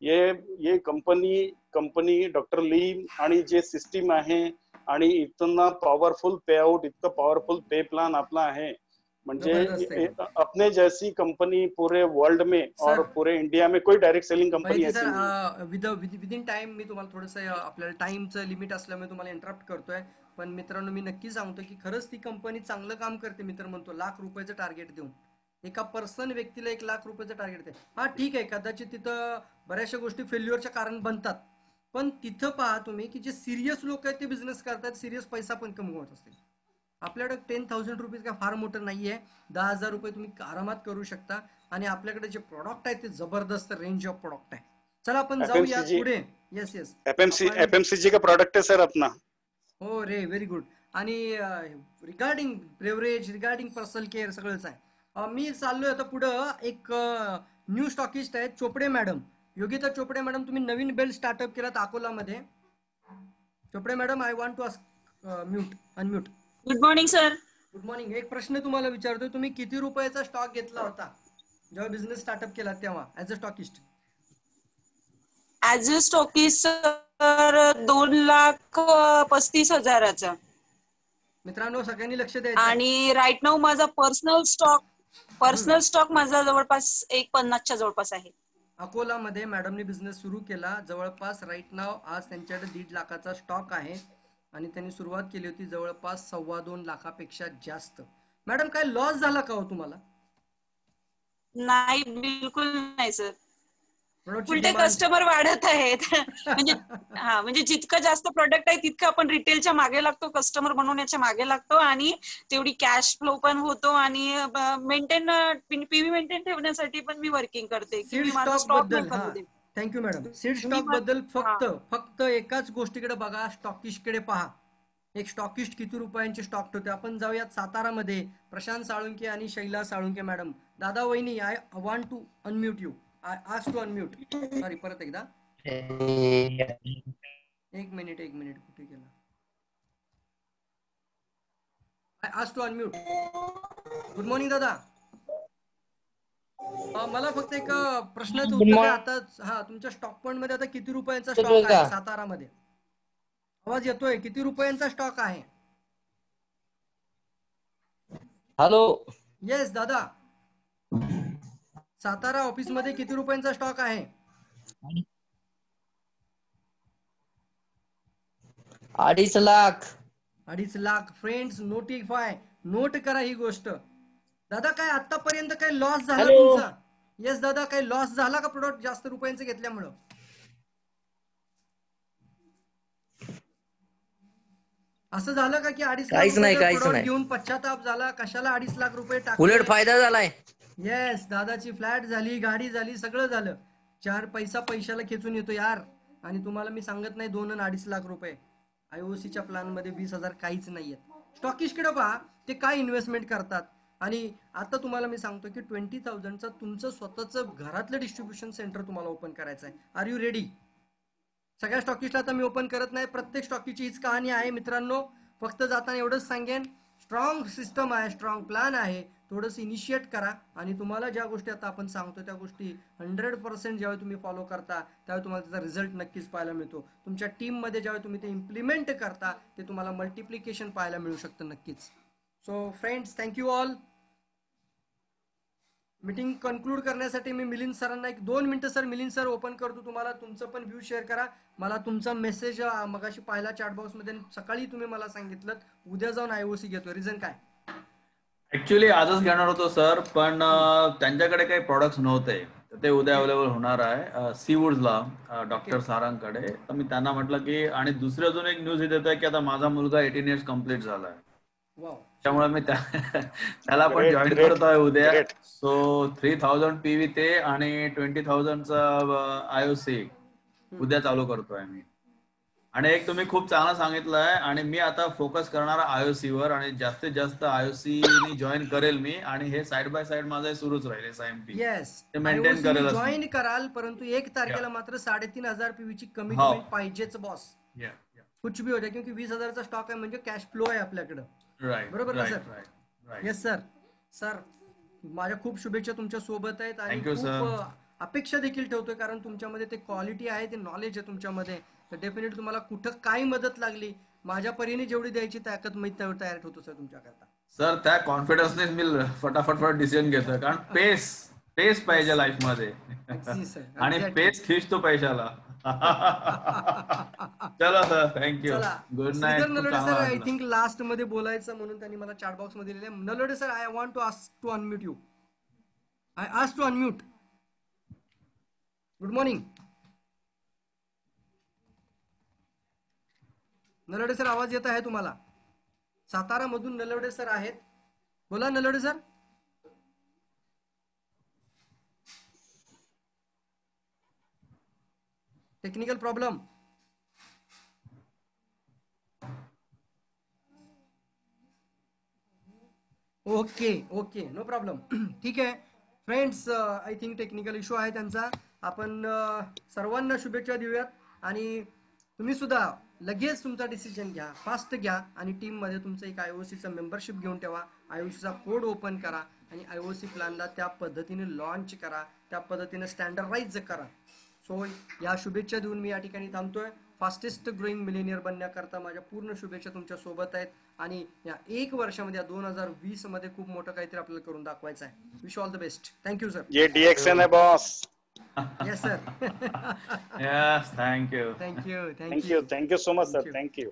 ये कंपनी डॉक्टर ली आणि जे सिस्टीम आहे आणि इतना पॉवरफुल पे आउट, इतकं पॉवरफुल पे प्लान आपला आहे, जबरदस्त म्हणजे आहे. अपने जैसी कंपनी पूरे वर्ल्ड में और सर पूरे इंडिया में कोई डायरेक्ट सेलिंग कंपनी माहिती ऐसी सर, नहीं है. विदिन टाइम मी तुम्हाला थोडंसं आपल्याला टाइमचं लिमिट असल्यामुळे तुम्हाला इंटरप्ट करतोय, पण मित्रांनो मी नक्की सांगतो की खरंच ती कंपनी चांगलं काम करते. मित्र म्हणतो ₹1,00,000 टार्गेट देऊन एका पर्सन व्यक्तीला ₹1,00,000 टार्गेट आहे. हा ठीक आहे, कदाचित तिथं बऱ्याचशा गोष्टी फेल्युअरच्या कारण बनतात, पण तिथं पहा तुम्ही की जे सिरियस लोक आहेत ते बिझनेस करतात, सिरियस पैसा पण कमवत असतील. आपल्याकडे ₹10,000 काय फार मोठं नाहीये. ₹10,000 तुम्ही आरामात करू शकता आणि आपल्याकडे जे प्रोडक्ट आहे ते जबरदस्त रेंज ऑफ प्रोडक्ट आहे. चला आपण जाऊया FMCG पुढे. Yes yes. FMCG का प्रोडक्ट है सर अपना. हो रे, व्हेरी गुड. आणि regarding beverage, regarding personal care सगळंच आहे. मी चाललोय आता पुढं. एक न्यू स्टॉकिस्ट आहेत चोपडे मॅडम, योगिता चोपडे मॅडम. तुम्ही नवीन बेल्ट स्टार्टअप केलात अकोलामध्ये. Chopde madam, I want to ask mute unmute. Good morning sir. Good morning. एक प्रश्न तुम्हाला विचारतोय, तुम्ही किती रुपयाचा स्टॉक घेतला होता जेव्हा बिझनेस स्टार्टअप केला तेव्हा as a stockist? As a stockist sir 2,35,000चा. मित्रांनो सगळ्यांनी लक्ष द्यायचं. आणि राईट नाऊ माझा पर्सनल स्टॉक माझा जवळपास 1,50च्या जवळपास आहे. अकोलामध्ये मॅडमने बिझनेस सुरू केला. जवळपास राईट नाव आज त्यांच्याकडे 1.5 लाखाचा स्टॉक आहे आणि त्यांनी सुरुवात केली होती जवळपास 2.25 लाखापेक्षा जास्त. मॅडम काय लॉस झाला का हो तुम्हाला? नाही, बिलकुल नाही सर. प्रोडक्टची उलटे डिमांड कस्टमर वाढत आहेत. म्हणजे जितकं जास्त प्रोडक्ट आहे तितकं आपण रिटेलच्या मागे लागतो, कस्टमर बनवण्याच्या मागे लागतो आणि तेवढी कॅश फ्लो पण होतो आणि पीव्ही मेंटेन ठेवण्यासाठी पण मी वर्किंग करते की सीड मी माझा स्टॉक स्टॉक बद्दल. लवकर हा, होते. Thank you madam. सीड मी स्टॉक बद्दल हा. फक्त एकाच गोष्टीकडे बघा, स्टॉकिस्टकडे पहा. एक स्टॉकिस्ट किती रुपयांचे स्टॉक ठेवते. आपण जाऊयात सातारामध्ये. प्रशांत साळुंके आणि शैला साळुंके मॅडम. दादा वहिनी, I want to unmute you. I ask to unmute. Sorry, परत एकदा. एक मिनिट कुठे गेला? I ask to unmute. Good morning दादा. मला फक्त एक प्रश्नाचं उत्तर द्या आता. हा, तुमच्या स्टॉक पॉइंट मध्ये आता किती रुपयांचा स्टॉक आहे सातारामध्ये? आवाज येतोय? किती रुपयांचा स्टॉक आहे? हॅलो. येस दादा. सातारा ऑफिस मध्ये किती रुपयांचा स्टॉक आहे? 2.5 लाख. 2.5 लाख. फ्रेंड्स, नोट करा ही गोष्ट. दादा काय आतापर्यंत काही लॉस झाला तुमचा? येस दादा, काही लॉस झाला का प्रोडक्ट जास्त रुपयांचं घेतल्यामुळं? असं झालं का की 2.5 लाख रुपये प्रोडक्ट घेऊन पश्चाताप झाला? कशाला 2.5 लाख रुपये टाकले? उलट फायदा झालाय. येस, दादाची फ्लॅट झाली, गाडी झाली, सगळं झालं. 4 पैसा पैशाला खेचून येतो यार. आणि तुम्हाला मी सांगत नाही 2 आणि 2.5 लाख रुपये. IOCच्या प्लॅन मध्ये 20,000 काहीच नाहीयेत. स्टॉकिस्टकडे पहा, ते काय इन्व्हेस्टमेंट करतात. आणि आता तुम्हाला मी सांगतो की 20,000चं तुमचं स्वतःचं घरातलं डिस्ट्रीब्युशन सेंटर तुम्हाला ओपन करायचं आहे. Are you ready? सगळ्या स्टॉकिस्टला आता मी ओपन करत नाही, प्रत्येक स्टॉकीची हीच कहाणी आहे मित्रांनो. फक्त जाताना एवढंच सांगेन, स्ट्रॉंग सिस्टम आहे, स्ट्रॉंग प्लॅन आहे. थोडंसं इनिशिएट करा आणि तुम्हाला ज्या गोष्टी आता आपण सांगतो त्या गोष्टी 100% ज्यावेळी तुम्ही फॉलो करता त्यावेळी तुम्हाला त्याचा रिझल्ट नक्कीच पाहायला मिळतो. तुमच्या टीममध्ये ज्यावेळी तुम्ही ते इम्प्लिमेंट करता ते तुम्हाला मल्टिप्लिकेशन पाहायला मिळू शकतं नक्कीच. So friends, thank you all. Meeting conclude करण्यासाठी मी मिलिंद सरांना 1-2 मिनिटं. सर, मिलिंद सर ओपन करतो तुम्हाला. तुमचं पण व्ह्यू शेअर करा. मला तुमचा मेसेज मगाशी पाहिला चॅट बॉक्स मध्ये. सकाळी तुम्ही मला सांगितलं उद्या जाऊन IOC घेतो. रिझन काय? ऍक्च्युअली आजच घेणार होतो सर, पण त्यांच्याकडे काही प्रोडक्ट्स नव्हते. ते उद्या अवेलेबल होणार आहे सीवूड्सला डॉक्टर सारांकडे. तर मी त्यांना म्हटलं की, आणि दुसरी अजून एक न्यूज येत आहे की आता माझा मुलगा 18 इयर्स कम्प्लीट झालाय. त्यामुळे मी त्याला पण जॉईन करतोय उद्या. सो 3,000 PV ते आणि 20,000चा IOC उद्या चालू करतोय मी. आणि एक तुम्ही खूप चांगलं सांगितलंय आणि मी आता फोकस करणार IOC वर आणि जास्तीत जास्त IOC नी जॉईन करेल मी. आणि हे साइड बाय साइड माझं सुरूच राहील SIMP. येस, ते मेंटेन करेल. जॉईन कराल, परंतु 1 तारखेला मात्र 3,500 PV ची कमिटमेंट पाहिजेच बॉस. कुछ भी हो जाए, क्योंकि 20,000चा स्टॉक आहे म्हणजे कॅश फ्लो आहे आपल्याकडे. राईट, बरोबर ना sir? Right. Yes sir. Sir माझ्या खूप शुभेच्छा तुमच्या सोबत आहेत आणि Thank you, sir. खूप अपेक्षा देखील ठेवतोय, कारण तुमच्यामध्ये ते क्वालिटी आहे, ते नॉलेज आहे तुमच्यामध्ये. तर डेफिनेटली तुम्हाला कुठं काय मदत लागली, माझ्या परीने जेवढी द्यायची ताकद मी तयार ठेवतो सर तुमच्याकरता. सर त्या कॉन्फिडन्सनेच मी फटाफट डिसिजन घेतोय, कारण पेस पाहिजे लाईफ मध्ये Exactly, sir. आणि Exactly. पेस खिचतो पैशाला. चला सर, थँक्यू. चला good night. Shridhar Nalawade sir, I think last मध्ये बोलायचं म्हणून त्यांनी मला चॅट बॉक्स मध्ये दिलेलं आहे. Nalawade sir, I want to ask to unmute you. I ask to unmute. Good morning Nalawade sir, आवाज येत आहे तुम्हाला? सातारा मधून नलवडे सर आहेत, बोला Nalawade sir. Technical problem. Okay no problem. ठीक आहे friends, I think technical issue आहे त्यांचा. आपण सर्वांना शुभेच्छा देऊयात आणि तुम्ही सुद्धा लगेच तुमचा डिसिजन घ्या, फास्ट घ्या आणि टीम मध्ये तुमचं एक IOC मेंबरशिप घेऊन ठेवा. IOC चा कोड ओपन करा आणि IOC प्लॅनला त्या पद्धतीने लॉन्च करा, त्या पद्धतीने स्टँडर्डाइज करा. सो या शुभेच्छा देऊन मी या ठिकाणी थांबतोय. फास्टेस्ट ग्रोईंग मिलेनियर बनण्याकरता माझ्या पूर्ण शुभेच्छा तुमच्या सोबत आहेत आणि या 1 वर्षामध्ये 2020 मध्ये खूप मोठं काहीतरी आपल्याला करून दाखवायचं आहे. Wish all the best. Thank you sir. ये DXN है boss. Yes sir. Yes, thank you. Thank you thank you so much sir. Thank you.